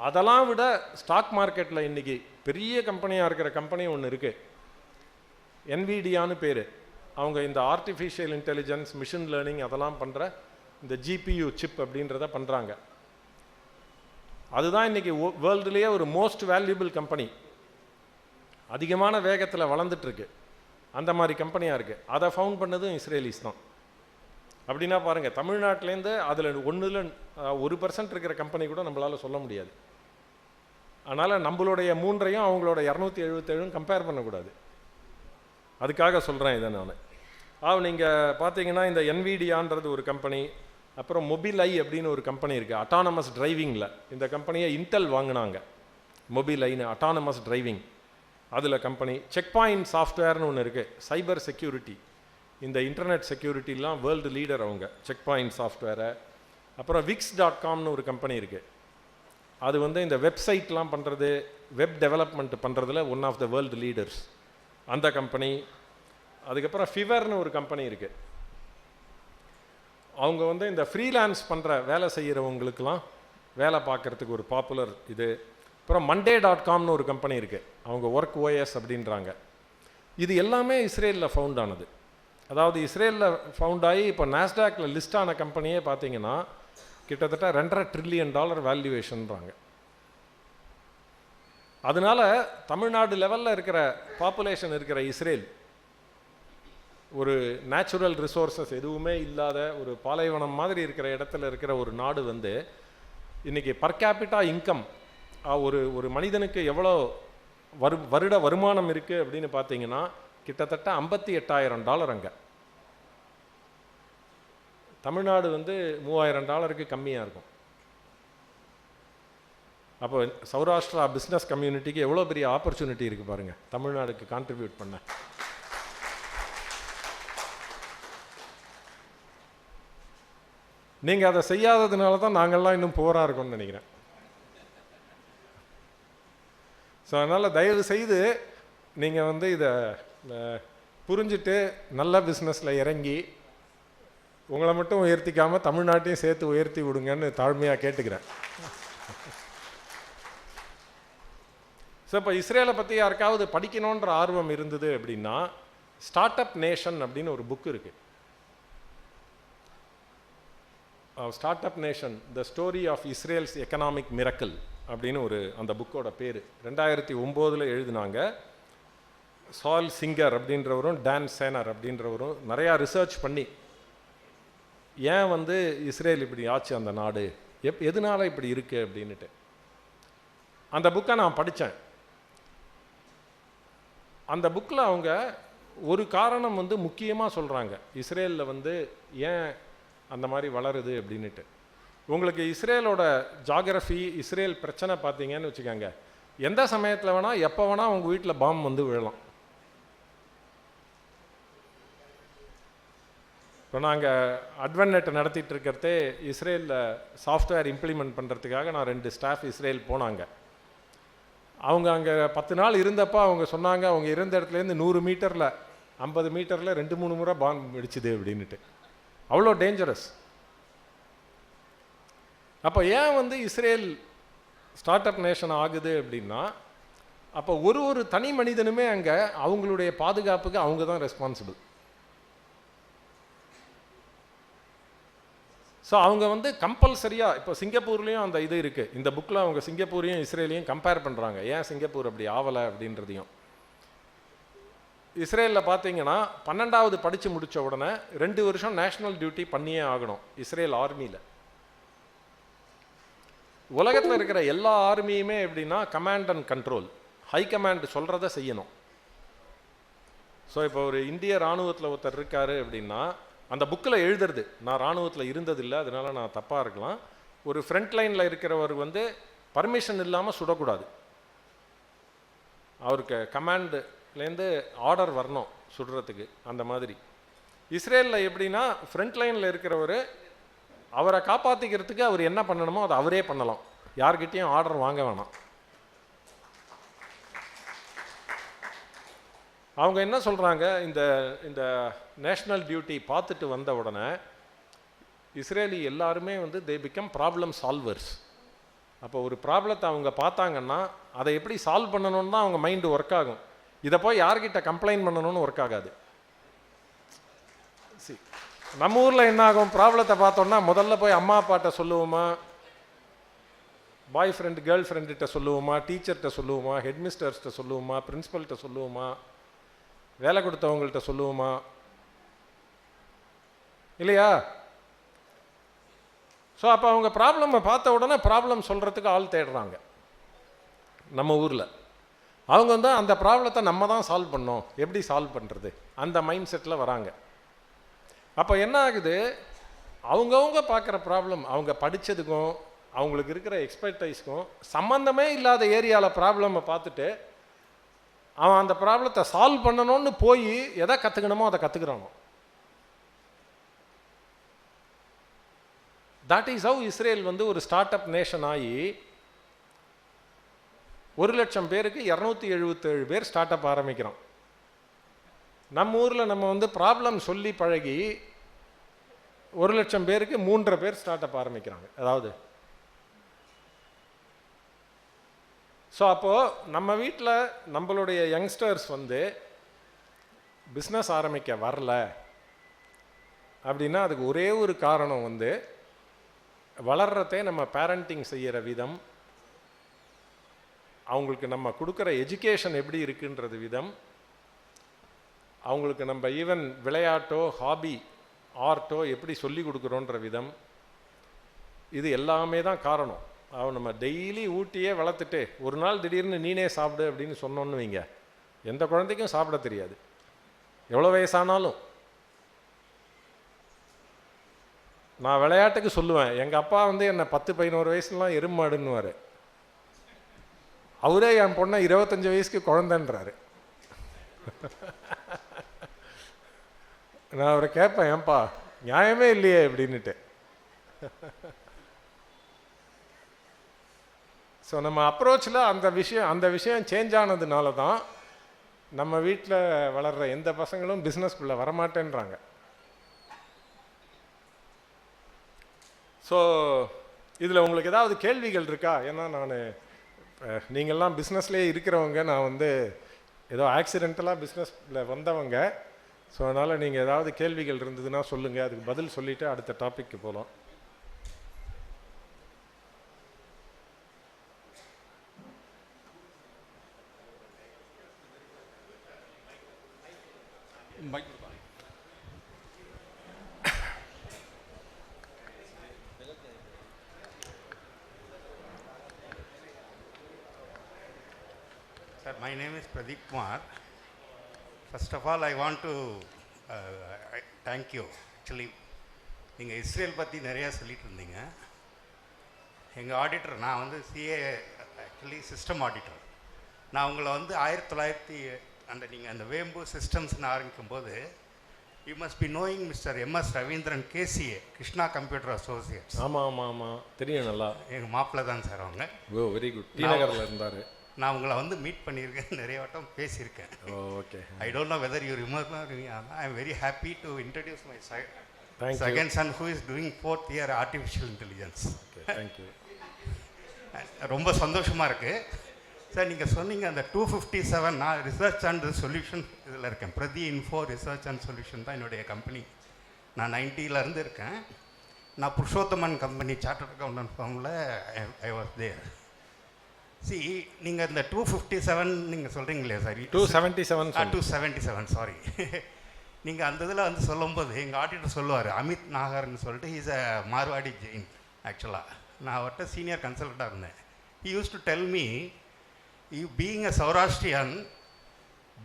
அதெல்லாம் விட ஸ்டாக் மார்க்கெட்டில் இன்றைக்கி பெரிய கம்பெனியாக இருக்கிற கம்பெனி ஒன்று இருக்குது, என்விடியான்னு பேர். அவங்க இந்த ஆர்டிஃபிஷியல் இன்டெலிஜென்ஸ், மிஷின் லேர்னிங் அதெல்லாம் பண்ணுற இந்த ஜிபியு சிப் அப்படின்றத பண்ணுறாங்க. அதுதான் இன்றைக்கி வேர்ல்டுலேயே ஒரு மோஸ்ட் வேல்யூபிள் கம்பெனி, அதிகமான வேகத்தில் வளர்ந்துட்டுருக்கு. அந்த மாதிரி கம்பெனியாக இருக்குது. அதை ஃபவுண்ட் பண்ணதும் இஸ்ரேலிஸ் தான். அப்படின்னா பாருங்கள், தமிழ்நாட்டிலேருந்து அதில் 1% இருக்கிற கம்பெனி கூட நம்மளால் சொல்ல முடியாது. அதனால் நம்மளுடைய 3ஐயும் அவங்களோட 277 கம்பேர் பண்ணக்கூடாது. அதுக்காக சொல்கிறேன் இதை நான். நீங்கள் பார்த்தீங்கன்னா இந்த என்விடியான்றது ஒரு கம்பெனி, அப்புறம் மொபிலை அப்படின்னு ஒரு கம்பெனி இருக்குது அட்டானமஸ் டிரைவிங்கில். இந்த கம்பெனியை இன்டெல் வாங்கினாங்க. மொபிலைன்னு அட்டானமஸ் டிரைவிங், அதில் கம்பெனி. செக் பாயிண்ட் சாஃப்ட்வேர்னு ஒன்று இருக்குது, சைபர் செக்யூரிட்டி, இந்த இன்டர்நெட் செக்யூரிட்டிலாம் வேர்ல்டு லீடர் அவங்க, செக் பாயிண்ட் சாஃப்ட்வேரை. அப்புறம் Wix.comனு ஒரு கம்பெனி இருக்குது, அது வந்து இந்த வெப்சைட்லாம் பண்ணுறது, வெப் டெவலப்மெண்ட் பண்ணுறதுல one of the world leaders, அந்த கம்பெனி. அதுக்கப்புறம் ஃபிவர்னு ஒரு கம்பெனி இருக்குது, அவங்க வந்து இந்த ஃப்ரீலான்ஸ் பண்ணுற வேலை செய்கிறவங்களுக்கெல்லாம் வேலை பார்க்குறதுக்கு ஒரு பாப்புலர் இது. அப்புறம் Monday.comனு ஒரு கம்பெனி இருக்குது, அவங்க ஒர்க் ஓஎஸ் அப்படின்றாங்க. இது எல்லாமே இஸ்ரேலில் ஃபவுண்ட் ஆனது. அதாவது இஸ்ரேலில் ஃபவுண்ட் ஆகி இப்போ நாஸ்டாக்ல லிஸ்ட் ஆன கம்பெனியே பார்த்தீங்கன்னா கிட்டத்தட்ட $2.5 trillion வேல்யூவேஷன்றாங்க. அதனால தமிழ்நாடு லெவலில் இருக்கிற பாப்புலேஷன் இருக்கிற இஸ்ரேல், ஒரு நேச்சுரல் ரிசோர்ஸஸ் எதுவுமே இல்லாத ஒரு பாலைவனம் மாதிரி இருக்கிற இடத்துல இருக்கிற ஒரு நாடு வந்து இன்றைக்கி பர் கேபிட்டா இன்கம், ஒரு மனிதனுக்கு எவ்வளோ வருட வருமானம் இருக்குது அப்படின்னு பார்த்தீங்கன்னா கிட்டத்தட்ட $58,000 அங்கே. தமிழ்நாடு வந்து $3,000 கம்மியாக இருக்கும். அப்போ சௌராஷ்டிரா பிஸ்னஸ் கம்யூனிட்டிக்கு எவ்வளோ பெரிய ஆப்பர்ச்சுனிட்டி இருக்குது பாருங்கள், தமிழ்நாடுக்கு கான்ட்ரிபியூட் பண்ண. நீங்கள் அதை செய்யாததுனால தான் நாங்கள்லாம் இன்னும் போராக இருக்கோம்னு நினைக்கிறேன். ஸோ அதனால் தயவு செய்து நீங்கள் வந்து இதை புரிஞ்சுட்டு நல்ல பிஸ்னஸில் இறங்கி உங்களை மட்டும் உயர்த்திக்காமல் தமிழ்நாட்டையும் சேர்த்து உயர்த்தி விடுங்கன்னு தாழ்மையாக கேட்டுக்கிறேன். ஸோ இப்போ இஸ்ரேலை பற்றி யாருக்காவது படிக்கணுன்ற ஆர்வம் இருந்தது அப்படின்னா, ஸ்டார்ட் அப் நேஷன் அப்படின்னு ஒரு புக் இருக்குது. Start up nation the story of Israel's economic miracle அப்படின்னு அந்த புக்கோட பேர் 2009 எழுதினாங்க. சால் சிங்கர் அப்படின்றவரும் டான் சேனர் அப்படின்றவரும் நிறையா ரிசர்ச் பண்ணி ஏன் இஸ்ரேல் இப்படி ஆச்சு அந்த நாடு, எதனால இப்படி இருக்கு அப்படின்னுட்டு அந்த புக்கை நான் படித்தேன். அந்த புக்கில் அவங்க ஒரு காரணம் முக்கியமாக சொல்கிறாங்க இஸ்ரேலில் ஏன் அந்த மாதிரி வளருது அப்படின்னுட்டு. உங்களுக்கு இஸ்ரேலோட ஜாகிரஃபி, இஸ்ரேல் பிரச்சனை பார்த்தீங்கன்னு வச்சுக்கோங்க, எந்த சமயத்தில் வேணால் எப்போ வேணால் உங்கள் வீட்டில் பாம் விழலாம். இப்போ நாங்கள் அட்வென்ட் நடத்திட்டு இருக்கிறதே இஸ்ரேலில் சாஃப்ட்வேர் இம்ப்ளிமெண்ட் பண்ணுறதுக்காக நான் 2 ஸ்டாஃப் இஸ்ரேல் போனாங்க. அவங்க அங்கே 10 நாள் இருந்தப்போ அவங்க சொன்னாங்க அவங்க இருந்த இடத்துலேருந்து 100 மீட்டரில் 50 மீட்டரில் 2-3 முறை பாம் வெடிச்சுது அப்படின்ட்டு. அவ்வளோ டேஞ்சரஸ். அப்போ ஏன் இஸ்ரேல் ஸ்டார்ட் அப் நேஷன் ஆகுது அப்படின்னா, அப்போ ஒரு தனி மனிதனுமே அங்கே அவங்களுடைய பாதுகாப்புக்கு அவங்க தான் ரெஸ்பான்சிபிள். ஸோ அவங்க கம்பல்சரியாக இப்போ சிங்கப்பூர்லேயும் அந்த இது இருக்குது. இந்த புக்கில் அவங்க சிங்கப்பூரையும் இஸ்ரேலையும் கம்பேர் பண்ணுறாங்க, ஏன் சிங்கப்பூர் அப்படி ஆவலை அப்படின்றதையும். இஸ்ரேலில் பார்த்தீங்கன்னா 12வது படித்து முடித்த உடனே 2 வருஷம் நேஷ்னல் டியூட்டி பண்ணியே ஆகணும் இஸ்ரேல் ஆர்மியில். உலகத்தில் இருக்கிற எல்லா ஆர்மியுமே எப்படின்னா command and control, high command சொல்கிறத செய்யணும். ஸோ இப்போ ஒரு இந்திய இராணுவத்தில் ஒருத்தர் இருக்கார் அப்படின்னா அந்த புக்கில் எழுதுறது, நான் இராணுவத்தில் இருந்ததில்லை அதனால நான் தப்பாக இருக்கலாம், ஒரு ஃப்ரண்ட் லைனில் இருக்கிறவர் பர்மிஷன் இல்லாமல் சுடக்கூடாது, அவருக்கு கமாண்ட்லேருந்து ஆர்டர் வரணும் சுடுறதுக்கு. அந்த மாதிரி இஸ்ரேலில் எப்படின்னா ஃப்ரண்ட் லைனில் இருக்கிறவர் அவரை காப்பாற்றிக்கிறதுக்கு அவர் என்ன பண்ணணுமோ அதை அவரே பண்ணலாம், யார்கிட்டையும் ஆர்டர் வாங்க வேணாம். அவங்க என்ன சொல்கிறாங்க, இந்த நேஷ்னல் டியூட்டி பார்த்துட்டு வந்த உடனே இஸ்ரேலி எல்லாருமே தே பிகம் ப்ராப்ளம் சால்வர்ஸ். அப்போ ஒரு ப்ராப்ளத்தை அவங்க பார்த்தாங்கன்னா அதை எப்படி சால்வ் பண்ணணும்னு தான் அவங்க மைண்டு ஒர்க் ஆகும். இதை போய் யார்கிட்ட கம்ப்ளைண்ட் பண்ணணும்னு ஒர்க் ஆகாது. நம்ம ஊரில் என்ன ஆகும், ப்ராப்ளத்தை பார்த்தோன்னா முதல்ல போய் அம்மா அப்பாட்ட சொல்லுவோமா, பாய் ஃப்ரெண்டு கேர்ள் ஃப்ரெண்டுகிட்ட சொல்லுவோமா, டீச்சர்கிட்ட சொல்லுவோமா, ஹெட்மிஸ்டர்ஸ்கிட்ட சொல்லுவோமா, பிரின்ஸிபல்கிட்ட சொல்லுவோமா, வேலை கொடுத்தவங்கள்ட்ட சொல்லுவோமா, இல்லையா? ஸோ அப்போ அவங்க ப்ராப்ளமை பார்த்த உடனே ப்ராப்ளம் சொல்கிறதுக்கு ஆள் தேடுறாங்க. நம்ம ஊரில் அவங்க அந்த ப்ராப்ளத்தை நம்ம தான் சால்வ் பண்ணோம், எப்படி சால்வ் பண்ணுறது அந்த மைண்ட் செட்டில் வராங்க. அப்போ என்ன ஆகுது, அவங்கவுங்க பார்க்குற ப்ராப்ளம் அவங்க படித்ததுக்கும் அவங்களுக்கு இருக்கிற எக்ஸ்பர்டைஸ்க்கும் சம்மந்தமே இல்லாத ஏரியாவில் ப்ராப்ளமை பார்த்துட்டு அவன் அந்த ப்ராப்ளத்தை சால்வ் பண்ணணும்னு போய் எதை கற்றுக்கணுமோ அதை கற்றுக்கிறானோ. தட் இஸ் ஹவ் இஸ்ரேல் ஒரு ஸ்டார்ட் அப் நேஷன் ஆகி 1,00,000 பேருக்கு 277 பேர் ஸ்டார்ட் அப் ஆரம்பிக்கிறோம். நம்ம ஊரில் நம்ம ப்ராப்ளம் சொல்லி பழகி 1,00,000 பேருக்கு 3.5 பேர் ஸ்டார்ட் அப் ஆரம்பிக்கிறாங்க. அதாவது ஸோ அப்போது நம்ம வீட்டில் நம்மளுடைய யங்ஸ்டர்ஸ் பிஸ்னஸ் ஆரம்பிக்க வரல அப்படின்னா அதுக்கு ஒரே ஒரு காரணம் வளர்றதே நம்ம பேரண்டிங் செய்கிற விதம், அவங்களுக்கு நம்ம கொடுக்குற எஜுகேஷன் எப்படி இருக்குன்றது விதம், அவங்களுக்கு நம்ம ஈவன் விளையாட்டோ ஹாபி ஆர்ட்டோ எப்படி சொல்லி கொடுக்குறோன்ற விதம், இது எல்லாமே தான் காரணம். அவன் நம்ம டெய்லி ஊட்டியே வளர்த்துட்டு ஒரு நாள் திடீர்னு நீனே சாப்பிடு அப்படின்னு சொன்னோன்னு வைங்க, எந்த குழந்தைக்கும் சாப்பிட தெரியாது எவ்வளோ வயசானாலும். நான் விளையாட்டுக்கு சொல்லுவேன், எங்கள் அப்பா என்னை 10-11 வயசுலாம் எருமாடுன்னுவார், அவரே என் பொண்ணை 25 வயசுக்கு குழந்தைன்றாரு. நான் அவரை கேட்பேன், ஏன்பா நியாயமே இல்லையே அப்படின்னுட்டு. ஸோ நம்ம அப்ரோச்சில் அந்த விஷயம் சேஞ்ச் ஆனதுனால தான் நம்ம வீட்டில் வளர்கிற எந்த பசங்களும் பிஸ்னஸ்குள்ளே வரமாட்டேன்றாங்க. ஸோ இதில் உங்களுக்கு ஏதாவது கேள்விகள் இருக்கா? ஏன்னா நீங்கள்லாம் பிஸ்னஸ்லேயே இருக்கிறவங்க, நான் ஏதோ ஆக்சிடென்டலாக பிஸ்னஸில் வந்தவங்க. ஸோ அதனால் நீங்கள் ஏதாவது கேள்விகள் இருந்ததுன்னா சொல்லுங்கள், அதுக்கு பதில் சொல்லிவிட்டு அடுத்த டாபிக்கு போகலாம். My name is Pradeep Kumar. First of all, I want to thank you. Actually, நீங்கள் இஸ்ரேல் பற்றி நிறையா சொல்லிட்டு இருந்தீங்க. எங்கள் ஆடிட்டர், நான் வந்து சிஏ ஆக்சுவலி சிஸ்டம் ஆடிட்டர். நான் உங்களை வந்து 1900 நீங்கள் அந்த வேம்பு சிஸ்டம்ஸ்னு ஆரம்பிக்கும் போது you must be knowing mister MS Ravindran, KCA, Krishna computer Associates. ஆமாம் ஆமாம் ஆமாம், தெரியும் நல்லா. எங்கள் மாப்பிள்ளை தான் சார் அவங்க. ஓ, வெரி குட். டி நகரில் இருந்தார். நான் உங்களை வந்து மீட் பண்ணியிருக்கேன், நிறைய வட்டம் பேசியிருக்கேன். Okay. I don't know whether you remember me. I am very happy to introduce my Thank second son who is doing 4th year artificial intelligence. Okay, thank you. ரொம்ப சந்தோஷமாக இருக்குது சார். நீங்கள் சொன்னீங்க அந்த 257, நான் ரிசர்ச் அண்ட் சொல்யூஷன் இதில் இருக்கேன். பிரதி இன்ஃபோ ரிசர்ச் அண்ட் சொல்யூஷன் தான் என்னுடைய கம்பெனி. நான் 90லேருந்து இருக்கேன். நான் புருஷோத்தமன் கம்பெனி சார்ட்டர்ட் அக்கௌண்டன்ட் ஃபார்மில் ஐ வாஸ் தேர். சி, நீங்கள் இந்த 257 நீங்கள் சொல்கிறீங்களே சார், 277 சாரி. நீங்கள் அந்த இதில் வந்து சொல்லும்போது எங்கள் ஆடிட்டர் சொல்லுவார், அமித் நாகர்னு சொல்லிட்டு, இஸ் அ மார்வாடி ஜெயின். ஆக்சுவலாக நான் அவர்கிட்ட சீனியர் கன்சல்ட்டாக இருந்தேன். He use to tell me, you being a Saurashtrian,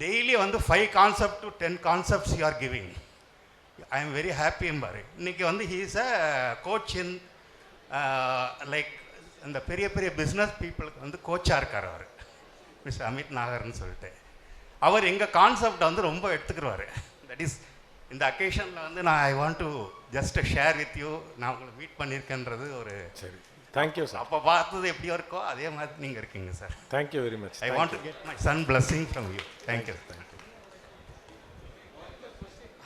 daily வந்து 5 concept to 10 concepts you are giving. I am very ஹாப்பிம்பார். இன்றைக்கி வந்து he is a coach in like இந்த பெரிய பெரிய பிஸ்னஸ் பீப்புளுக்கு வந்து கோச்சாக இருக்கார் அவர், மிஸ்டர் அமித் நாகர்னு சொல்லிட்டு. அவர் எங்கள் கான்செப்டை வந்து ரொம்ப எடுத்துக்கிடுவார். தட் இஸ் இந்த அக்கேஷனில் வந்து நான் I want to just share with you. நான் உங்களை மீட் பண்ணியிருக்கேன்றது ஒரு சரி. Thank you sir. அப்போ பார்த்தது எப்படியோ இருக்கோ அதே மாதிரி நீங்கள் இருக்கீங்க sir. Thank you very much. I want to get my son blessing from you. Thank you.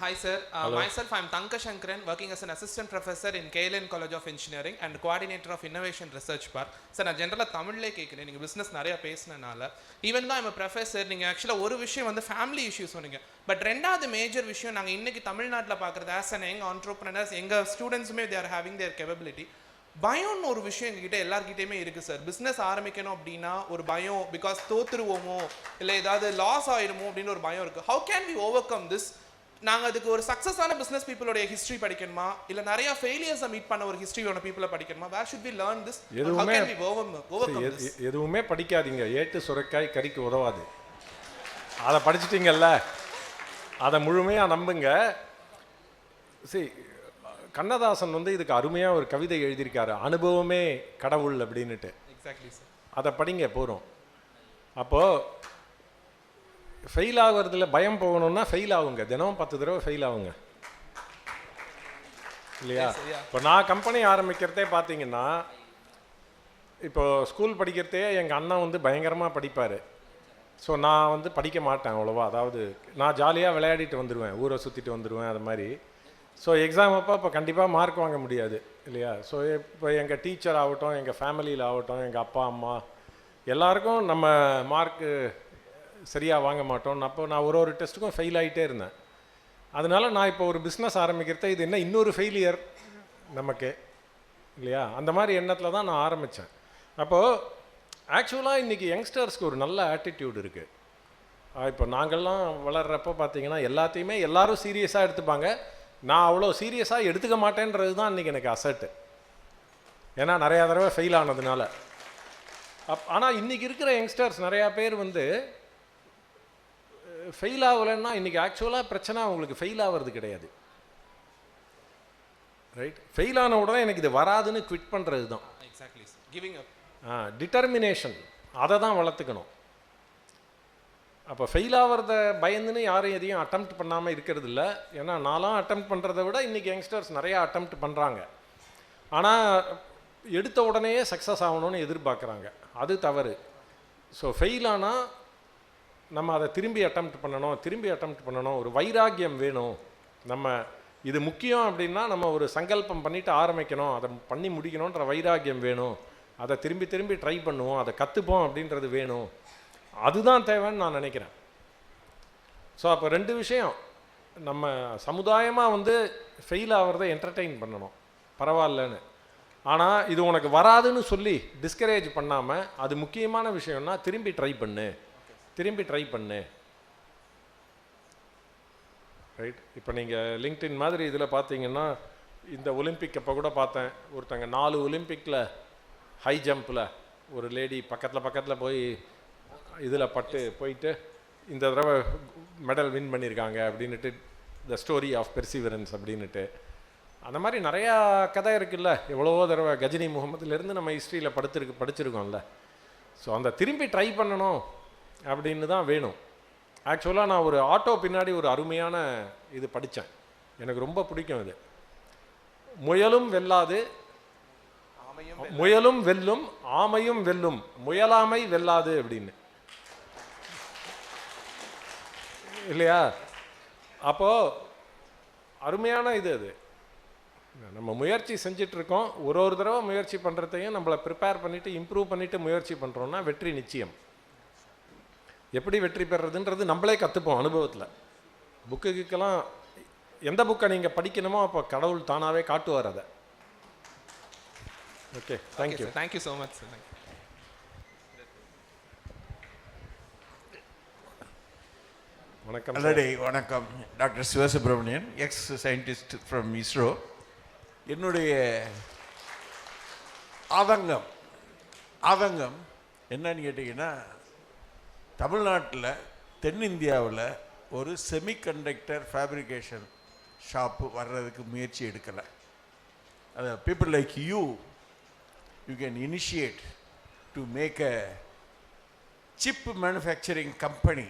Hi sir, myself I am Tanka Shankaran, working as an assistant professor in KLN College of Engineering and coordinator of Innovation Research Park. Sir, நான் ஜென்ரலாக தமிழ்லே கேட்குறேன். நீங்கள் business நிறையா பேசினனால even தான் I'm professor. நீங்கள் ஆக்சுவலாக ஒரு விஷயம் வந்து ஃபேமிலி இஷ்யூஸ் சொன்னீங்க. பட் ரெண்டாவது மேஜர் விஷயம் நாங்கள் இன்றைக்கி தமிழ்நாட்டில் பார்க்குறது ஆஸ் அன் யங் ஆண்டர்ப்ரனர்ஸ், எங்கள் ஸ்டூடெண்ட்ஸுமே they are having their capability. பயம்னு ஒரு விஷயம் எங்ககிட்ட எல்லார்கிட்டையுமே இருக்குது சார். பிஸ்னஸ் ஆரம்பிக்கணும் அப்படின்னா ஒரு பயம், பிகாஸ் தோற்றுருவோமோ இல்லை ஏதாவது லாஸ் ஆகிடுமோ அப்படின்னு ஒரு பயம் இருக்குது. How can we overcome this? நாங்கள் அதுக்கு ஒரு சக்ஸஸான பிஸ்னஸ் பீப்புளோடைய ஹிஸ்ட்ரி படிக்கணுமா, இல்லை நிறைய ஃபெயிலியர்ஸை மீட் பண்ண ஒரு ஹிஸ்ட்ரியோட பீப்புளை படிக்கணுமா? Where should we learn this? எதுவுமே படிக்காதீங்க. ஏட்டு சுரைக்காய் கறிக்கு உதவாது. அதை படிச்சிட்டிங்கல்ல, அதை முழுமையாக நம்புங்க. சரி, கண்ணதாசன் வந்து இதுக்கு அருமையாக ஒரு கவிதை எழுதியிருக்காரு, அனுபவமே கடவுள் அப்படின்னுட்டு. Exactly sir. அதை படிங்க போகிறோம். அப்போது ஃபெயில் ஆகிறதுல பயம் போகணும்னா ஃபெயில் ஆகுங்க. தினமும் 10 தடவை ஃபெயில் ஆகுங்க இல்லையா? இப்போ நான் கம்பெனி ஆரம்பிக்கிறதே பார்த்தீங்கன்னா, இப்போ ஸ்கூல் படிக்கிறதே எங்கள் அண்ணன் வந்து பயங்கரமாக படிப்பார். ஸோ நான் வந்து படிக்க மாட்டேன் அவ்வளோவா. அதாவது நான் ஜாலியாக விளையாடிட்டு வந்துடுவேன், ஊரை சுற்றிட்டு வந்துடுவேன், அது மாதிரி. ஸோ எக்ஸாம் அப்போ இப்போ கண்டிப்பாக மார்க் வாங்க முடியாது இல்லையா? ஸோ இப்போ எங்கள் டீச்சர் ஆகட்டும், எங்கள் ஃபேமிலியில் ஆகட்டும், எங்கள் அப்பா அம்மா எல்லாருக்கும் நம்ம மார்க்கு சரியாக வாங்க மாட்டோம். அப்போ நான் ஒரு டெஸ்ட்டுக்கும் ஃபெயில் ஆகிட்டே இருந்தேன். அதனால நான் இப்போ ஒரு பிஸ்னஸ் ஆரம்பிக்கிறத இது என்ன இன்னொரு ஃபெயிலியர் நமக்கு இல்லையா? அந்த மாதிரி எண்ணத்தில் தான் நான் ஆரம்பித்தேன். அப்போது ஆக்சுவலாக இன்றைக்கி யங்ஸ்டர்ஸ்க்கு ஒரு நல்ல ஆட்டிடியூட் இருக்குது. இப்போ நாங்கள்லாம் வளர்கிறப்போ பார்த்தீங்கன்னா எல்லாத்தையுமே எல்லோரும் சீரியஸாக எடுத்துப்பாங்க. நான் அவ்வளோ சீரியஸாக எடுத்துக்க மாட்டேன்றது தான் இன்றைக்கி எனக்கு அசட்டு. ஏன்னா நிறையா தடவை ஃபெயில் ஆனதுனால. ஆனால் இன்றைக்கி இருக்கிற யங்ஸ்டர்ஸ் நிறையா பேர் வந்து ஃபெயில் ஆகலைன்னா இன்றைக்கி ஆக்சுவலாக பிரச்சனை அவங்களுக்கு ஃபெயில் ஆகிறது கிடையாது. ரைட்? ஃபெயில் ஆன உடனே எனக்கு இது வராதுன்னு குவிட் பண்ணுறது தான். எக்ஸாக்ட்லி. Giving up. டிட்டர்மினேஷன், அதை தான் வளர்த்துக்கணும். அப்போ ஃபெயில் ஆகிறத பயந்துன்னு யாரும் எதையும் அட்டெம்ப்ட் பண்ணாமல் இருக்கிறது இல்லை. ஏன்னா நான்லாம் அட்டெம்ப்ட் பண்ணுறதை விட இன்றைக்கி யங்ஸ்டர்ஸ் நிறையா அட்டெம்ப்ட் பண்ணுறாங்க. ஆனால் எடுத்த உடனேயே சக்ஸஸ் ஆகணும்னு எதிர்பார்க்குறாங்க. அது தவறு. ஸோ ஃபெயில் ஆனால் நம்ம அதை திரும்பி அட்டெம்ப்ட் பண்ணணும். ஒரு வைராக்கியம் வேணும். நம்ம இது முக்கியம் அப்படின்னா நம்ம ஒரு சங்கல்பம் பண்ணிவிட்டு ஆரம்பிக்கணும், அதை பண்ணி முடிக்கணுன்ற வைராக்கியம் வேணும். அதை திரும்பி திரும்பி ட்ரை பண்ணுவோம், அதை கற்றுப்போம் அப்படின்றது வேணும். அதுதான் தேவைன்னு நான் நினைக்கிறேன். ஸோ அப்போ 2 விஷயம், நம்ம சமுதாயமாக வந்து ஃபெயில் ஆகிறத என்டர்டெயின் பண்ணணும், பரவாயில்லன்னு. ஆனால் இது உனக்கு வராதுன்னு சொல்லி டிஸ்கரேஜ் பண்ணாமல், அது முக்கியமான விஷயம்னா திரும்பி ட்ரை பண்ணு. ரைட்? இப்போ நீங்கள் லிங்க்டின் மாதிரி இதில் பார்த்தீங்கன்னா, இந்த ஒலிம்பிக் அப்போ கூட பார்த்தேன், ஒருத்தங்க 4 ஒலிம்பிக்கில் ஹை ஜம்பில் ஒரு லேடி பக்கத்தில் போய் இதில் பட்டு போயிட்டு இந்த தடவை மெடல் வின் பண்ணியிருக்காங்க அப்படின்ட்டு த ஸ்டோரி ஆஃப் பெர்சிவரன்ஸ் அப்படின்ட்டு அந்த மாதிரி நிறையா கதை இருக்குல்ல. எவ்வளவோ தடவை கஜினி முகமதுலேருந்து நம்ம ஹிஸ்ட்ரியில் படிச்சிருக்கோம்ல. ஸோ அந்த திரும்பி ட்ரை பண்ணணும் அப்படின்னு தான் வேணும். ஆக்சுவலாக நான் ஒரு ஆட்டோ பின்னாடி ஒரு அருமையான இது படித்தேன், எனக்கு ரொம்ப பிடிக்கும் இது. முயலும் வெல்லாது, முயலும் வெல்லும், ஆமையும் வெல்லும், முயலாமை வெல்லாது அப்படின்னு இல்லையா? அப்போது அருமையான இது. அது நம்ம முயற்சி செஞ்சிட்ருக்கோம். ஒரு தடவை முயற்சி பண்ணுறதையும் நம்மளை ப்ரிப்பேர் பண்ணிவிட்டு இம்ப்ரூவ் பண்ணிவிட்டு முயற்சி பண்ணுறோன்னா வெற்றி நிச்சயம். எப்படி வெற்றி பெறுறதுன்றது நம்மளே கற்றுப்போம் அனுபவத்தில். புக்குக்கெல்லாம் எந்த புக்கை நீங்கள் படிக்கணுமோ அப்போ கடவுள் தானாகவே காட்டுவார் அதை. Okay, thank you. Thank you so much sir. வணக்கம். நல்லடே வணக்கம். Doctor Sivasubramanian, X scientist from ISRO. என்னுடைய ஆதங்கம் என்னன்னு கேட்டிங்கன்னா, தமிழ்நாட்டில் தென்னிந்தியாவில் ஒரு செமிகண்டக்டர் ஃபேப்ரிகேஷன் ஷாப்பு வர்றதுக்கு முயற்சி எடுக்கலை. அது people like you can initiate to make a chip manufacturing company.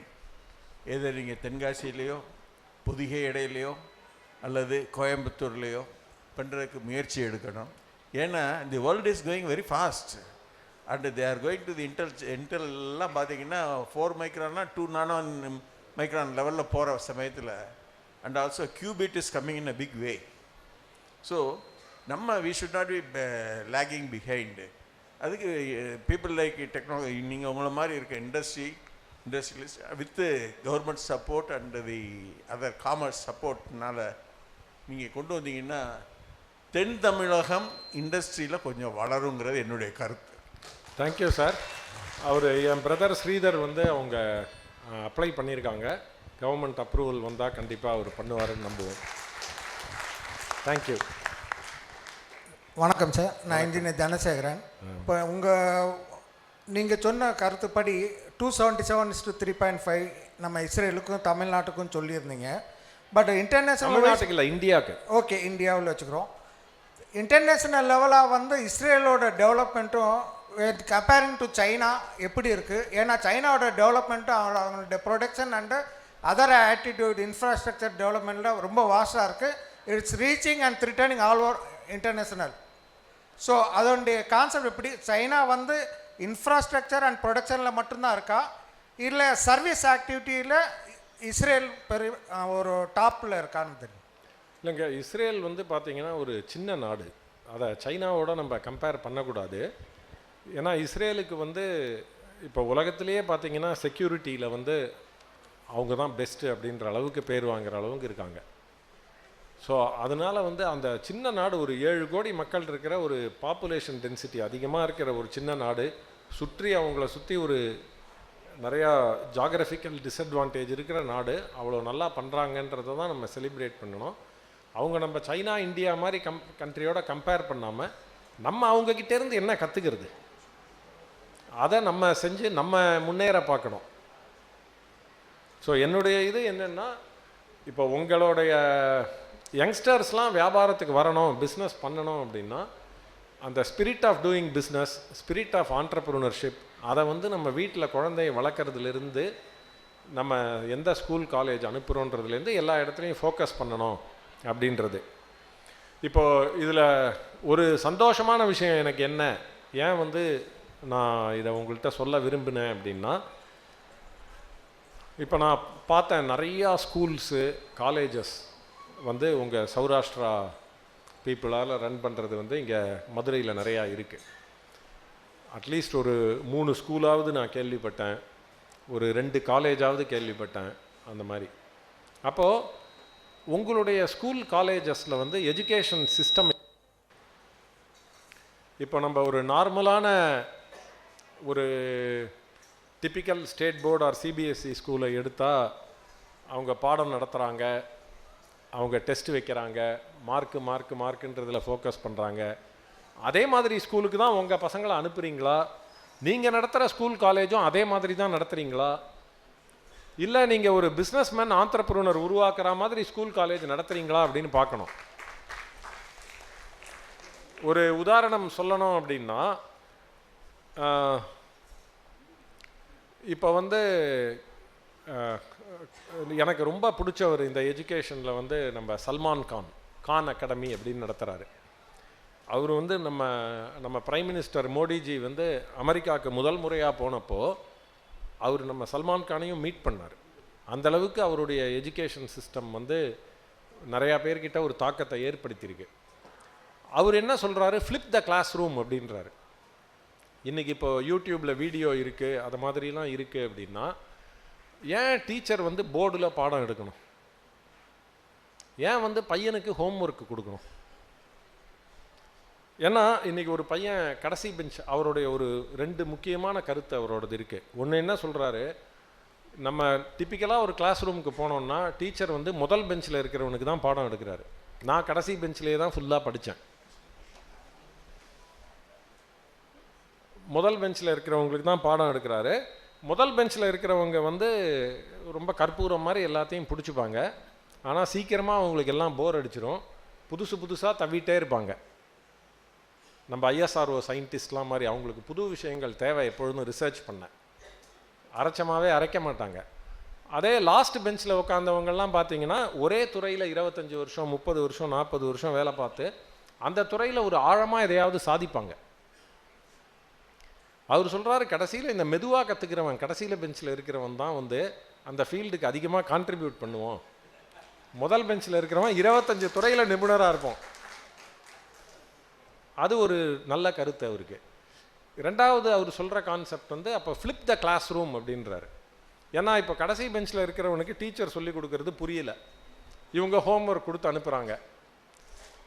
எதை நீங்கள் தென்காசியிலையோ பொதிகை இடையிலையோ அல்லது கோயம்புத்தூர்லேயோ பண்ணுறதுக்கு முயற்சி எடுக்கணும். ஏன்னா the world is going very fast and they are going to the இன்டெல்லாம் பார்த்தீங்கன்னா 4 மைக்ரான்னா 2 நானோ மைக்ரான் லெவலில் போகிற சமயத்தில் and also qubit is coming in a big way. So நம்ம we should not be lagging behind. அதுக்கு பீப்புள் லைக் டெக்னாலஜி, நீங்கள் உங்களை மாதிரி இருக்க industrialist with government support and the other commerce சப்போர்ட்னால நீங்கள் கொண்டு வந்தீங்கன்னா தென் தமிழகம் இண்டஸ்ட்ரியில் கொஞ்சம் வளருங்கிறது என்னுடைய கருத்து. Thank you sir. அவர் என் பிரதர் ஸ்ரீதர் அவங்க அப்ளை பண்ணியிருக்காங்க. கவர்மெண்ட் அப்ரூவல் வந்தால் கண்டிப்பாக அவர் பண்ணுவாருன்னு நம்புவோம். தேங்க்யூ. வணக்கம் சார், நான் இன்ஜினியர் தனசேகரன். இப்போ நீங்கள் சொன்ன கருத்துப்படி 277:3.5 நம்ம இஸ்ரேலுக்கும் தமிழ்நாட்டுக்கும் சொல்லியிருந்தீங்க. பட் இன்டர்நேஷனல் இல்லை, இந்தியாவுக்கு. ஓகே, இந்தியாவில் வச்சுக்கிறோம். இன்டர்நேஷ்னல் லெவலாக இஸ்ரேலோட டெவலப்மெண்ட்டும் கம்பேரிங் டு சைனா எப்படி இருக்குது? ஏன்னா சைனாவோட டெவலப்மெண்ட்டும் அவங்களோட production and other attitude infrastructure டெவலப்மெண்ட்டில் ரொம்ப வாஸ்டாக இருக்குது. It's reaching and threatening all over international. So அதோடைய கான்செப்ட் எப்படி? சைனா இன்ஃப்ராஸ்ட்ரக்சர் அண்ட் ப்ரொடக்ஷனில் மட்டும்தான் இருக்கா, இல்லை சர்வீஸ் ஆக்டிவிட்டியில் இஸ்ரேல் ஒரு டாப்பில் இருக்கான்னு தெரியும்? இல்லைங்க, இஸ்ரேல் பார்த்தீங்கன்னா ஒரு சின்ன நாடு. அதை சைனாவோட நம்ம கம்பேர் பண்ணக்கூடாது. ஏன்னா இஸ்ரேலுக்கு இப்போ உலகத்திலேயே பார்த்தீங்கன்னா செக்யூரிட்டியில் அவங்க தான் பெஸ்ட்டு அப்படின்ற அளவுக்கு பேர் வாங்குகிற அளவுக்கு இருக்காங்க. ஸோ அதனால் அந்த சின்ன நாடு, ஒரு 7 கோடி மக்கள் இருக்கிற ஒரு பாப்புலேஷன் டென்சிட்டி அதிகமாக இருக்கிற ஒரு சின்ன நாடு, அவங்கள சுற்றி ஒரு நிறையா ஜாகிரபிக்கல் டிஸ்அட்வான்டேஜ் இருக்கிற நாடு அவ்வளோ நல்லா பண்ணுறாங்கன்றதை தான் நம்ம செலிப்ரேட் பண்ணணும். நம்ம சைனா இந்தியா மாதிரி கண்ட்ரியோட கம்பேர் பண்ணாமல் நம்ம அவங்கக்கிட்டேருந்து என்ன கற்றுக்கிறது, அதை நம்ம செஞ்சு நம்ம முன்னேற பார்க்கணும். ஸோ என்னுடைய இது என்னென்னா, இப்போ உங்களுடைய யங்ஸ்டர்ஸ்லாம் வியாபாரத்துக்கு வரணும், பிஸ்னஸ் பண்ணணும் அப்படின்னா அந்த spirit of doing business, spirit of entrepreneurship, அதை நம்ம வீட்டில் குழந்தைய வளர்க்குறதுலேருந்து நம்ம எந்த ஸ்கூல் காலேஜ் அனுப்புகிறோன்றதுலேருந்து எல்லா இடத்துலையும் ஃபோக்கஸ் பண்ணணும் அப்படின்றது. இப்போது இதில் ஒரு சந்தோஷமான விஷயம் எனக்கு என்ன, ஏன் நான் இதை உங்கள்கிட்ட சொல்ல விரும்பினேன் அப்படின்னா, இப்போ நான் பார்த்தேன் நிறையா ஸ்கூல்ஸு காலேஜஸ் உங்கள் சௌராஷ்டிரா பீப்புளால் ரன் பண்ணுறது இங்கே மதுரையில் நிறையா இருக்குது. அட்லீஸ்ட் ஒரு 3 ஸ்கூலாவது நான் கேள்விப்பட்டேன், ஒரு 2 காலேஜாவது கேள்விப்பட்டேன் அந்த மாதிரி. அப்போது உங்களுடைய ஸ்கூல் காலேஜஸில் எஜுகேஷன் சிஸ்டம், இப்போ நம்ம ஒரு நார்மலான ஒரு typical state board or CBSE ஸ்கூலை எடுத்தால் அவங்க பாடம் நடத்துகிறாங்க, அவங்க டெஸ்ட் வைக்கிறாங்க, மார்க்குன்றதில் ஃபோக்கஸ் பண்ணுறாங்க. அதே மாதிரி ஸ்கூலுக்கு தான் உங்கள் பசங்களை அனுப்புகிறீங்களா, நீங்கள் நடத்துகிற ஸ்கூல் காலேஜும் அதே மாதிரி தான் நடத்துகிறீங்களா, இல்லை நீங்கள் ஒரு பிஸ்னஸ்மேன் ஆண்டர்ப்ரூனர் உருவாக்குற மாதிரி ஸ்கூல் காலேஜ் நடத்துகிறீங்களா அப்படின்னு பார்க்கணும். ஒரு உதாரணம் சொல்லணும் அப்படின்னா, இப்போ வந்து எனக்கு ரொம்ப பிடிச்சவர் இந்த எஜுகேஷனில் வந்து நம்ம சல்மான் கான் அகாடமி அப்படின்னு நடத்துகிறாரு. அவர் வந்து நம்ம பிரைம் மினிஸ்டர் மோடிஜி வந்து அமெரிக்காவுக்கு முதல் முறையாக போனப்போ அவர் நம்ம சல்மான் கானையும் மீட் பண்ணார். அந்தளவுக்கு அவருடைய எஜுகேஷன் சிஸ்டம் வந்து நிறையா பேர்கிட்ட ஒரு தாக்கத்தை ஏற்படுத்தியிருக்கு. அவர் என்ன சொல்கிறாரு, ஃப்ளிப் த கிளாஸ் ரூம் அப்படின்றாரு. இன்றைக்கி இப்போ யூடியூப்பில் வீடியோ இருக்குது, அது மாதிரிலாம் இருக்குது அப்படின்னா, ஏன் டீச்சர் வந்து போர்டில் பாடம் எடுக்கணும், ஏன் வந்து பையனுக்கு ஹோம் ஒர்க்கு கொடுக்கணும்? ஏன்னா இன்றைக்கி ஒரு பையன் கடைசி பெஞ்ச், அவருடைய ஒரு 2 முக்கியமான கருத்து அவரோடது இருக்குது. ஒன்று என்ன சொல்கிறாரு, நம்ம டிப்பிக்கலாக ஒரு கிளாஸ் ரூமுக்கு போனோம்னா டீச்சர் வந்து முதல் பெஞ்சில் இருக்கிறவனுக்கு தான் பாடம் எடுக்கிறாரு. நான் கடைசி பெஞ்சிலே தான் ஃபுல்லாக படித்தேன். முதல் பெஞ்சில் இருக்கிறவங்களுக்கு தான் பாடம் எடுக்கிறாரு. முதல் பெஞ்சில் இருக்கிறவங்க வந்து ரொம்ப கற்பூரம் மாதிரி எல்லாத்தையும் பிடிச்சிப்பாங்க. ஆனால் சீக்கிரமாக அவங்களுக்கு எல்லாம் போர் அடிச்சிடும், புதுசாக தவிட்டே இருப்பாங்க. நம்ம ஐஎஸ்ஆர்ஓ சயின்டிஸ்ட்லாம் மாதிரி அவங்களுக்கு புது விஷயங்கள் தேவை, எப்பொழுதும் ரிசர்ச் பண்ண, அரைச்சமாகவே அரைக்க மாட்டாங்க. அதே லாஸ்ட் பெஞ்சில் உட்காந்தவங்கெல்லாம் பார்த்தீங்கன்னா ஒரே துறையில் 25 வருஷம் 30 வருஷம் 40 வருஷம் வேலை பார்த்து அந்த துறையில் ஒரு ஆழமாக எதையாவது சாதிப்பாங்க. அவர் சொல்கிறாரு, கடைசியில் இந்த மெதுவாக கற்றுக்கிறவன் கடைசியில் பெஞ்சில் இருக்கிறவன் தான் வந்து அந்த ஃபீல்டுக்கு அதிகமாக கான்ட்ரிபியூட் பண்ணுவோம். முதல் பெஞ்சில் இருக்கிறவன் 25 துறையில் நிபுணராக இருப்போம். அது ஒரு நல்ல கருத்து அவருக்கு. ரெண்டாவது அவர் சொல்கிற கான்செப்ட் வந்து அப்போ ஃப்ளிப் த கிளாஸ் ரூம் அப்படின்றாரு. ஏன்னா இப்போ கடைசி பெஞ்சில் இருக்கிறவனுக்கு டீச்சர் சொல்லி கொடுக்கறது புரியல, இவங்க ஹோம்ஒர்க் கொடுத்து அனுப்புகிறாங்க.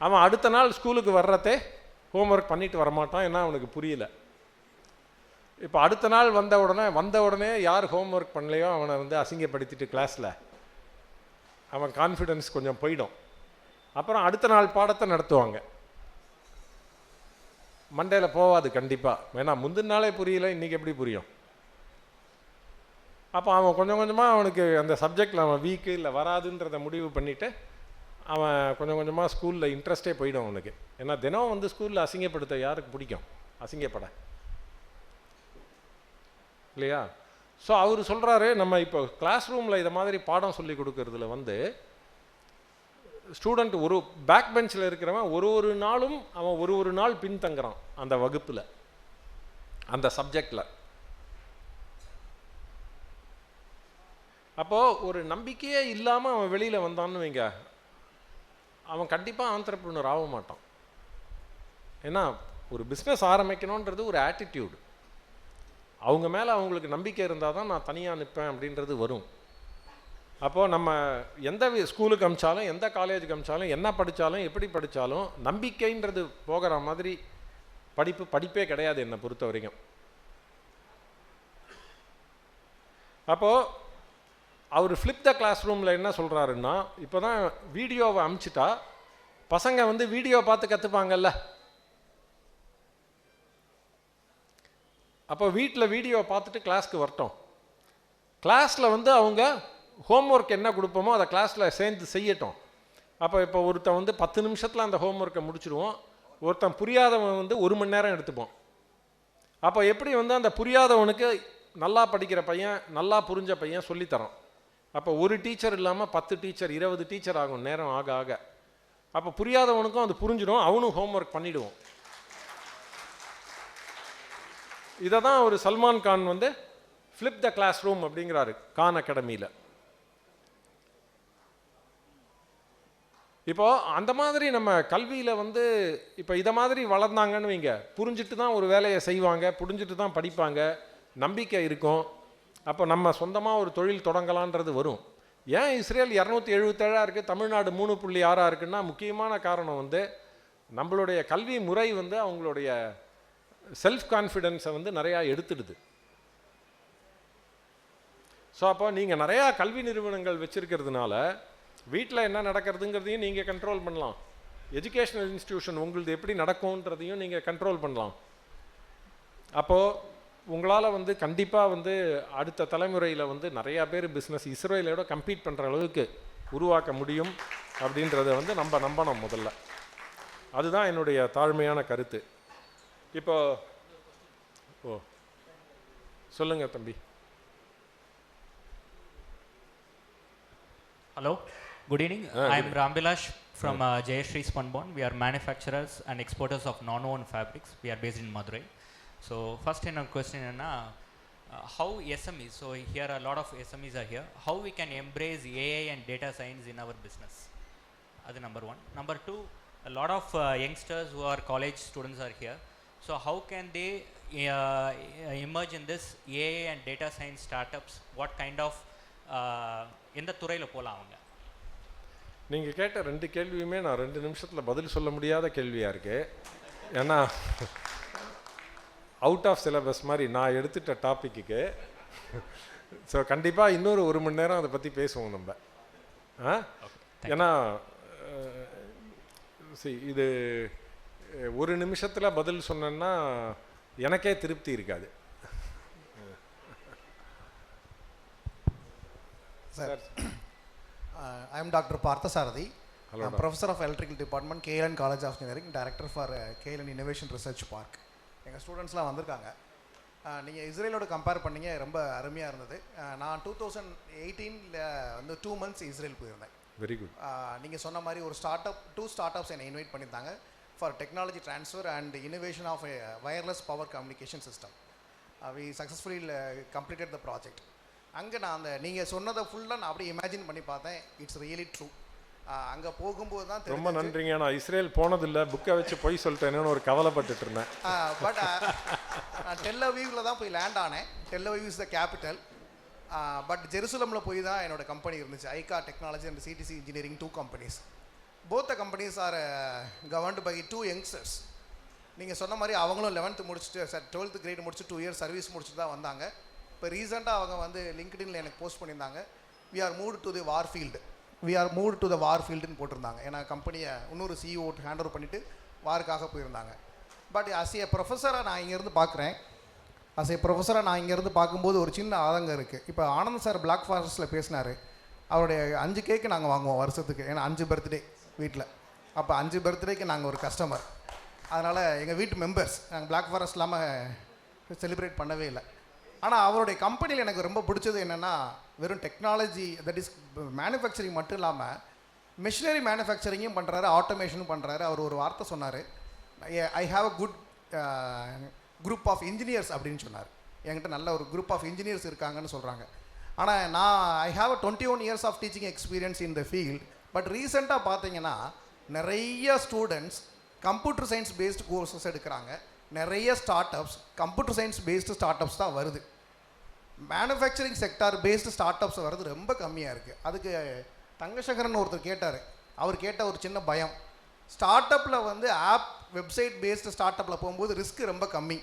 அவன் அடுத்த நாள் ஸ்கூலுக்கு வர்றதே ஹோம்ஒர்க் பண்ணிட்டு வரமாட்டான், ஏன்னா அவனுக்கு புரியல. இப்போ அடுத்த நாள் வந்த உடனே யார் ஹோம்ஒர்க் பண்ணலையோ அவனை வந்து அசிங்கப்படுத்திட்டு கிளாஸில் அவன் கான்ஃபிடென்ஸ் கொஞ்சம் போயிடும். அப்புறம் அடுத்த நாள் பாடத்தை நடத்துவாங்க, மண்டேல போவாது கண்டிப்பாக. ஏன்னா முந்தின நாளே புரியல, இன்றைக்கி எப்படி புரியும்? அப்போ அவன் கொஞ்சம் கொஞ்சமாக அவனுக்கு அந்த சப்ஜெக்டில் அவன் வீக்கு இல்லை வராதுன்றதை முடிவு பண்ணிவிட்டு அவன் கொஞ்சம் கொஞ்சமாக ஸ்கூலில் இன்ட்ரெஸ்டே போயிடும் அவனுக்கு. ஏன்னா தினம் வந்து ஸ்கூலில் அசிங்கப்படுத்த யாருக்கு பிடிக்கும்? அசிங்கப்பட இல்லையா? ஸோ அவர் சொல்கிறாரு, நம்ம இப்போ கிளாஸ் ரூமில் இதை மாதிரி பாடம் சொல்லி கொடுக்கறதுல வந்து ஸ்டூடெண்ட் ஒரு பேக் பெஞ்சில் இருக்கிறவன் ஒரு நாளும் அவன் ஒரு நாள் பின்தங்குறான் அந்த வகுப்பில், அந்த சப்ஜெக்டில். அப்போது ஒரு நம்பிக்கையே இல்லாமல் அவன் வெளியில் வந்தான்னு வைங்க, அவன் கண்டிப்பாக ஆண்டர்ப்ரனர் ஆக மாட்டான். ஏன்னா ஒரு பிஸ்னஸ் ஆரம்பிக்கணுன்றது ஒரு ஆட்டிடியூடு. அவங்க மேலே அவங்களுக்கு நம்பிக்கை இருந்தால் தான் நான் தனியாக நிற்பேன் அப்படின்றது வரும். அப்போது நம்ம எந்த ஸ்கூலுக்கு அமிச்சாலும், எந்த காலேஜுக்கு அமிச்சாலும், என்ன படித்தாலும், எப்படி படித்தாலும் நம்பிக்கைன்றது போகிற மாதிரி படிப்பே கிடையாது என்னை பொறுத்த வரைக்கும். அப்போது அவர் ஃப்ளிப் த கிளாஸ் ரூமில் என்ன சொல்கிறாருன்னா, இப்போ தான் வீடியோவை அமுச்சிட்டா பசங்க வந்து வீடியோ பார்த்து கற்றுப்பாங்கல்ல. அப்போ வீட்டில் வீடியோ பார்த்துட்டு கிளாஸ்க்கு வரட்டும். கிளாஸில் வந்து அவங்க ஹோம்ஒர்க் என்ன கொடுப்போமோ அதை கிளாஸில் சேர்ந்து செய்யட்டும். அப்போ இப்போ ஒருத்தன் வந்து 10 நிமிஷத்தில் அந்த ஹோம்ஒர்க்கை முடிச்சுடுவோம், ஒருத்தன் புரியாதவன் வந்து 1 மணி நேரம் எடுத்துப்போம். அப்போ எப்படி வந்து அந்த புரியாதவனுக்கு நல்லா படிக்கிற பையன், நல்லா புரிஞ்ச பையன் சொல்லித்தரோம். அப்போ ஒரு டீச்சர் இல்லாமல் 10 டீச்சர் 20 டீச்சர் ஆகும் நேரம் ஆக ஆக. அப்போ புரியாதவனுக்கும் அது புரிஞ்சிடும், அவனும் ஹோம்ஒர்க் பண்ணிவிடுவோம். இதை தான் ஒரு சல்மான் கான் வந்து ஃப்ளிப் த கிளாஸ் ரூம் அப்படிங்கிறாரு கான் அகாடமியில். இப்போது அந்த மாதிரி நம்ம கல்வியில் வந்து இப்போ இதை மாதிரி வளர்ந்தாங்கன்னு வைங்க, புரிஞ்சுட்டு தான் ஒரு வேலையை செய்வாங்க, புரிஞ்சுட்டு தான் படிப்பாங்க, நம்பிக்கை இருக்கும். அப்போ நம்ம சொந்தமாக ஒரு தொழில் தொடங்கலான்றது வரும். ஏன் இஸ்ரேல் 277 இருக்குது, தமிழ்நாடு 3.6 இருக்குன்னா முக்கியமான காரணம் வந்து நம்மளுடைய கல்வி முறை வந்து அவங்களுடைய செல்ஃப் கான்ஃபிடென்ஸை வந்து நிறையா எடுத்துடுது. ஸோ அப்போ நீங்கள் நிறையா கல்வி நிறுவனங்கள் வச்சுருக்கிறதுனால வீட்டில் என்ன நடக்கிறதுங்கிறதையும் நீங்கள் கண்ட்ரோல் பண்ணலாம், எஜுகேஷனல் இன்ஸ்டிடியூஷன் உங்களது எப்படி நடக்கும்ன்றதையும் நீங்கள் கண்ட்ரோல் பண்ணலாம். அப்போது உங்களால் வந்து கண்டிப்பாக வந்து அடுத்த தலைமுறையில் வந்து நிறையா பேர் பிஸ்னஸ் இஸ்ரேலோட கம்பீட் பண்ணுற அளவுக்கு உருவாக்க முடியும் அப்படின்றத வந்து நம்ம நம்பணும் முதல்ல. அதுதான் என்னுடைய தாழ்மையான கருத்து. இப்போ சொல்லுங்கள் தம்பி. Hello, good evening. I am Rambilash from Jayashree Spunbond. We are manufacturers and exporters of non-woven fabrics. We are based in Madurai. So first in a question is how SMEs, so here a lot of SMEs are here, how we can embrace AI and data science in our business. That's number one. Number two, a lot of youngsters who are college students are here. So how can they emerge in this AI and data science startups? What kind of எந்த துறையில் போகலாம் அவங்க? நீங்கள் கேட்ட 2 கேள்வியுமே நான் 2 நிமிஷத்தில் பதில் சொல்ல முடியாத கேள்வியாக இருக்குது. ஏன்னா அவுட் ஆஃப் சிலபஸ் மாதிரி நான் எடுத்துட்ட டாப்பிக்கு. ஸோ கண்டிப்பாக இன்னொரு 1 மணி நேரம் அதை பற்றி பேசுவோம் நம்ம. ஏன்னா இது 1 நிமிஷத்தில் பதில் சொன்னேன்னா எனக்கே திருப்தி இருக்காது. Sir, I am Dr. Partha Sarathi. Hello, I am Professor of Electrical Department, KLN College of Engineering, Director for KLN Innovation Research Park. எங்கள் ஸ்டூடெண்ட்ஸ்லாம் வந்திருக்காங்க. நீங்கள் இஸ்ரேலோட கம்பேர் பண்ணிங்க, ரொம்ப அருமையாக இருந்தது. நான் 2018 வந்து 2 months இஸ்ரேல் போயிருந்தேன். Very good. நீங்கள் சொன்ன மாதிரி ஒரு டூ ஸ்டார்ட் அப்ஸ் என்னை இன்வைட் பண்ணியிருந்தாங்க for technology transfer and innovation of wireless power communication system. We successfully completed the project. அங்கே நான் அந்த நீங்கள் சொன்னதை ஃபுல்லாக நான் அப்படியே இமேஜின் பண்ணி பார்த்தேன். It's really true. அங்கே போகும்போது தான் ரொம்ப நன்றிங்க. நான் இஸ்ரேல் போனதில்லை, புக்கை வச்சு போய் சொல்லிட்டேன்னு ஒரு கவலைப்பட்டுட்டு இருந்தேன். பட் நான் டெல்லவீவில் தான் போய் லேண்ட் ஆனேன். Tel Aviv is the capital. But ஜெருசலமில் போய் தான் என்னோட கம்பெனி இருந்துச்சு. ஐகா technology and C D C engineering, 2 companies. Both the companies are governed by 2 youngsters. நீங்கள் சொன்ன மாதிரி அவங்களும் 11th முடிச்சுட்டு 12th grade முடிச்சு 2 years சர்வீஸ் முடிச்சுட்டு தான் வந்தாங்க. இப்போ ரீசெண்டாக அவங்க வந்து லிங்க்டின்ல எனக்கு போஸ்ட் பண்ணியிருந்தாங்க, we are moved to the war ஃபீல்டுன்னு போட்டிருந்தாங்க. ஏன்னா கம்பெனியை இன்னொரு சிஇஓ ஹேண்ட் ஓவர் பண்ணிவிட்டு வாருக்காக போயிருந்தாங்க. பட் அஸ் ஏ ப்ரொஃபஸராக நான் இங்கேருந்து பார்க்கும்போது ஒரு சின்ன ஆதங்கம் இருக்குது. இப்போ ஆனந்த் சார் பிளாக் ஃபாரஸ்ட்டில் பேசினார். அவருடைய 5 கேக்கு நாங்கள் வாங்குவோம் வருஷத்துக்கு. ஏன்னா 5 பர்த்டே வீட்டில். அப்போ 5 பர்த்டேக்கு நாங்கள் ஒரு கஸ்டமர். அதனால் எங்கள் வீட்டு மெம்பர்ஸ் நாங்கள் பிளாக் ஃபாரஸ்ட் இல்லாமல் செலிப்ரேட் பண்ணவே இல்லை. ஆனால் அவருடைய கம்பெனியில் எனக்கு ரொம்ப பிடிச்சது என்னென்னா, வெறும் டெக்னாலஜி, தட் இஸ் மேனுஃபேக்சரிங் மட்டும் இல்லாமல் மிஷினரி மேனுஃபேக்சரிங்கும் பண்ணுறாரு, ஆட்டோமேஷனும் பண்ணுறாரு. அவர் ஒரு வார்த்தை சொன்னார், I have a good group of engineers அப்படின்னு சொன்னார். என்கிட்ட நல்ல ஒரு குரூப் ஆஃப் இன்ஜினியர்ஸ் இருக்காங்கன்னு சொல்கிறாங்க. ஆனால் நான் I have a 21 years of teaching experience in the field. But ரீசெண்டாக பார்த்தீங்கன்னா நிறைய students computer science based courses எடுக்கிறாங்க. நிறைய startups computer science based startups தான் வருது. Manufacturing sector based startups வருது ரொம்ப கம்மியாக இருக்குது. அதுக்கு தங்கசங்கரன் ஒருத்தர் கேட்டார். அவர் கேட்ட ஒரு சின்ன பயம், ஸ்டார்ட் அப்பில் வந்து ஆப் வெப்சைட் பேஸ்டு ஸ்டார்ட் அப்பில் போகும்போது ரிஸ்க் ரொம்ப கம்மி.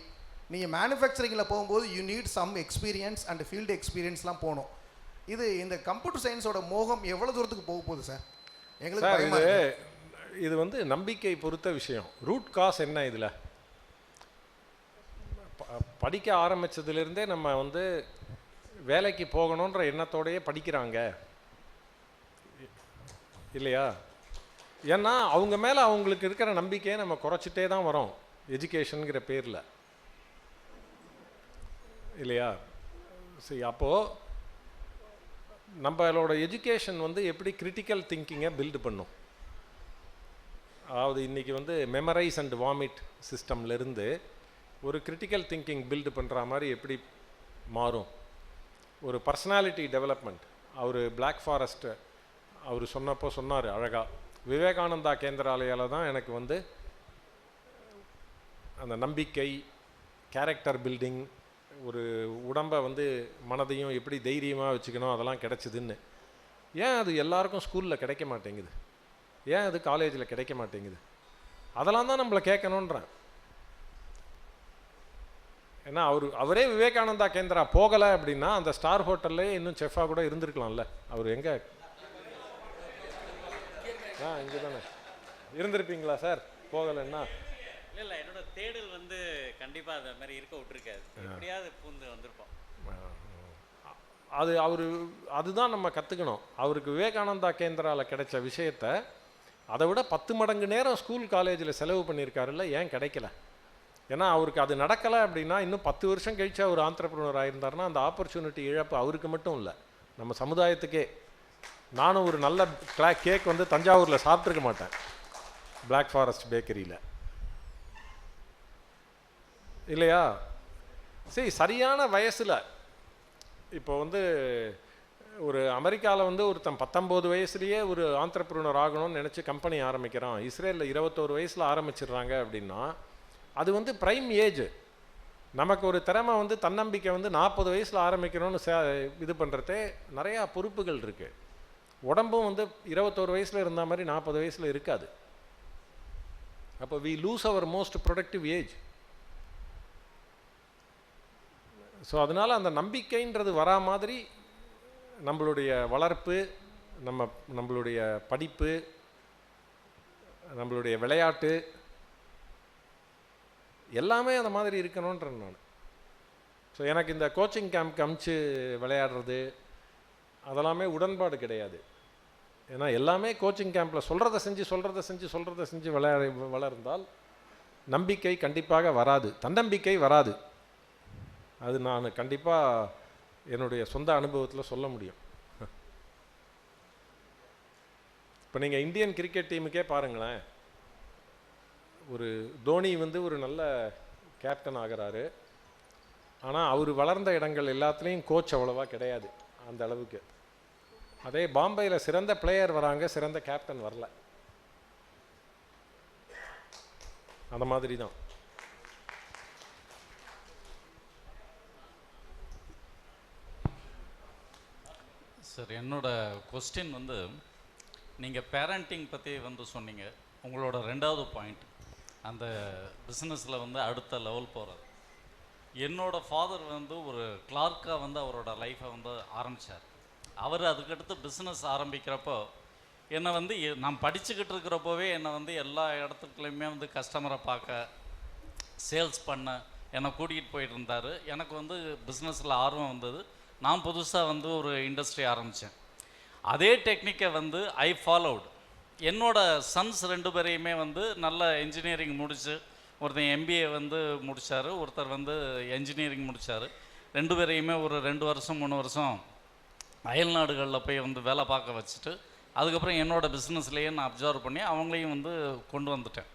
நீங்கள் மேனுஃபேக்சரிங்கில் போகும்போது you need some experience and field எக்ஸ்பீரியன்ஸ்லாம் போகணும். இந்த கம்ப்யூட்டர் சயின்ஸோட மோகம் எவ்வளோ தூரத்துக்கு போக போகுது சார்? எங்களுக்கு இது வந்து நம்பிக்கை பொறுத்த விஷயம். ரூட் காஸ் என்ன? இதில் படிக்க ஆரம்பித்ததுலேருந்தே நம்ம வந்து வேலைக்கு போகணுன்ற எண்ணத்தோடையே படிக்கிறாங்க இல்லையா? ஏன்னா அவங்க மேலே அவங்களுக்கு இருக்கிற நம்பிக்கையை நம்ம குறைச்சிட்டே தான் வரோம் எஜுகேஷனுங்கிற பேரில் இல்லையா? சரி, அப்போது நம்மளோட எஜுகேஷன் வந்து எப்படி கிரிட்டிக்கல் திங்கிங்கை பில்டு பண்ணும்? அதாவது இன்றைக்கி வந்து மெமரைஸ் அண்ட் வாமிட் சிஸ்டம்லேருந்து ஒரு கிரிட்டிக்கல் திங்கிங் பில்டு பண்ணுற மாதிரி எப்படி மாறும்? ஒரு பர்சனாலிட்டி டெவலப்மெண்ட். அவர் பிளாக் ஃபாரஸ்ட்டு அவர் சொன்னப்போ சொன்னார் அழகாக, விவேகானந்தா கேந்திராலயாவில் தான் எனக்கு வந்து அந்த நம்பிக்கை, கேரக்டர் பில்டிங், ஒரு உடம்பை வந்து மனதையும் எப்படி தைரியமாக வச்சுக்கணும் அதெல்லாம் கிடச்சிதுன்னு. ஏன் அது எல்லாருக்கும் ஸ்கூலில் கிடைக்க மாட்டேங்குது? ஏன் அது காலேஜில் கிடைக்க மாட்டேங்குது? அதெல்லாம் தான் நம்மளை கேட்கணுன்றேன். ஏன்னா அவரே விவேகானந்தா கேந்திரா போகலை அப்படின்னா அந்த ஸ்டார் ஹோட்டல்லே இன்னும் செஃபாக கூட இருந்திருக்கலாம்ல. அவர் எங்கே இங்கே தானே இருந்திருப்பீங்களா சார்? போகலைன்னா இல்லை என்னோட தேடல் வந்து கண்டிப்பாக அது மாதிரி இருக்க விட்டுருக்காது, எப்படியாவது பூந்து வந்திருப்போம். அதுதான் நம்ம கற்றுக்கணும். அவருக்கு விவேகானந்தா கேந்திராவில் கிடைச்ச விஷயத்த அதை விட 10 மடங்கு நேரம் ஸ்கூல் காலேஜில் செலவு பண்ணியிருக்காருல்ல, ஏன் கிடைக்கல? ஏன்னா அவருக்கு அது நடக்கலை அப்படின்னா இன்னும் 10 வருஷம் கழிச்சு அவர் ஆண்டர்ப்ரனர் ஆயிருந்தாருன்னா அந்த ஆப்பர்ச்சுனிட்டி இழப்பு அவருக்கு மட்டும் இல்லை, நம்ம சமுதாயத்துக்கே. நானும் ஒரு நல்ல கேக் வந்து தஞ்சாவூரில் சாப்பிட்ருக்க மாட்டேன், பிளாக் ஃபாரஸ்ட் பேக்கரியில், இல்லையா? சரி, சரியான வயசில் இப்போ வந்து ஒரு அமெரிக்காவில் வந்து ஒருத்தன் 19 வயசுலேயே ஒரு ஆண்டர்ப்ரனர் ஆகணும்னு நினச்சி கம்பெனி ஆரம்பிக்கிறான். இஸ்ரேலில் 21 வயசில் ஆரம்பிச்சிடுறாங்க அப்படின்னா அது வந்து ப்ரைம் ஏஜ். நமக்கு ஒரு திறமை வந்து தன்னம்பிக்கை வந்து 40 வயசில் ஆரம்பிக்கணும்னு இது பண்ணுறதே நிறையா பொறுப்புகள் இருக்குது. உடம்பும் வந்து 21 வயசில் இருந்த மாதிரி 40 வயசில் இருக்காது. அப்போ we lose our most productive age. So அதனால் அந்த நம்பிக்கைன்றது வரா மாதிரி நம்மளுடைய வளர்ப்பு, நம்மளுடைய படிப்பு, நம்மளுடைய விளையாட்டு எல்லாமே அந்த மாதிரி இருக்கணுன்றேன் நான். ஸோ எனக்கு இந்த கோச்சிங் கேம்ப்க்கு அமுச்சு விளையாடுறது அதெல்லாமே உடன்பாடு கிடையாது. ஏன்னா எல்லாமே கோச்சிங் கேம்பில் சொல்கிறத செஞ்சு வளர்ந்தால் நம்பிக்கை கண்டிப்பாக வராது, தன்னம்பிக்கை வராது. அது நான் கண்டிப்பாக என்னுடைய சொந்த அனுபவத்தில் சொல்ல முடியும். இப்போ நீங்கள் இந்தியன் கிரிக்கெட் டீமுக்கே பாருங்களேன், ஒரு தோனி வந்து ஒரு நல்ல கேப்டன் ஆகிறாரு, ஆனால் அவர் வளர்ந்த இடங்கள் எல்லாத்துலேயும் கோச் அவ்வளோவா கிடையாது அந்த அளவுக்கு. அதே பாம்பேயில் சிறந்த பிளேயர் வராங்க, சிறந்த கேப்டன் வரல. அந்த மாதிரி தான். சார், என்னோட கொஸ்டின் வந்து நீங்கள் பேரண்டிங் பற்றி வந்து சொன்னீங்க. உங்களோட 2வது பாயிண்ட் அந்த பிஸ்னஸில் வந்து அடுத்த லெவல் போகிறது. என்னோட ஃபாதர் வந்து ஒரு கிளார்க்காக வந்து அவரோட லைஃப்பை வந்து ஆரம்பித்தார். அவர் அதுக்கடுத்து பிஸ்னஸ் ஆரம்பிக்கிறப்போ என்னை வந்து நான் படிச்சுக்கிட்டு இருக்கிறப்போவே என்னை வந்து எல்லா இடத்துக்குலையுமே வந்து கஸ்டமரை பார்க்க, சேல்ஸ் பண்ண என்னை கூட்டிகிட்டு போயிட்டு இருந்தார். எனக்கு வந்து பிஸ்னஸில் ஆர்வம் வந்தது. நான் புதுசாக வந்து ஒரு இண்டஸ்ட்ரி ஆரம்பித்தேன். அதே டெக்னிக்கை வந்து ஐ ஃபாலோவுட். என்னோட சன்ஸ் 2 பேரையுமே வந்து நல்ல இன்ஜினியரிங் முடித்து, ஒருத்தர் MBA வந்து முடித்தார், ஒருத்தர் வந்து என்ஜினியரிங் முடித்தார். 2 பேரையுமே ஒரு 2 வருஷம் 3 வருஷம் அயல் நாடுகளில் போய் வந்து வேலை பார்க்க வச்சுட்டு அதுக்கப்புறம் என்னோடய பிஸ்னஸ்லேயே நான் அப்சர்வ் பண்ணி அவங்களையும் வந்து கொண்டு வந்துட்டேன்.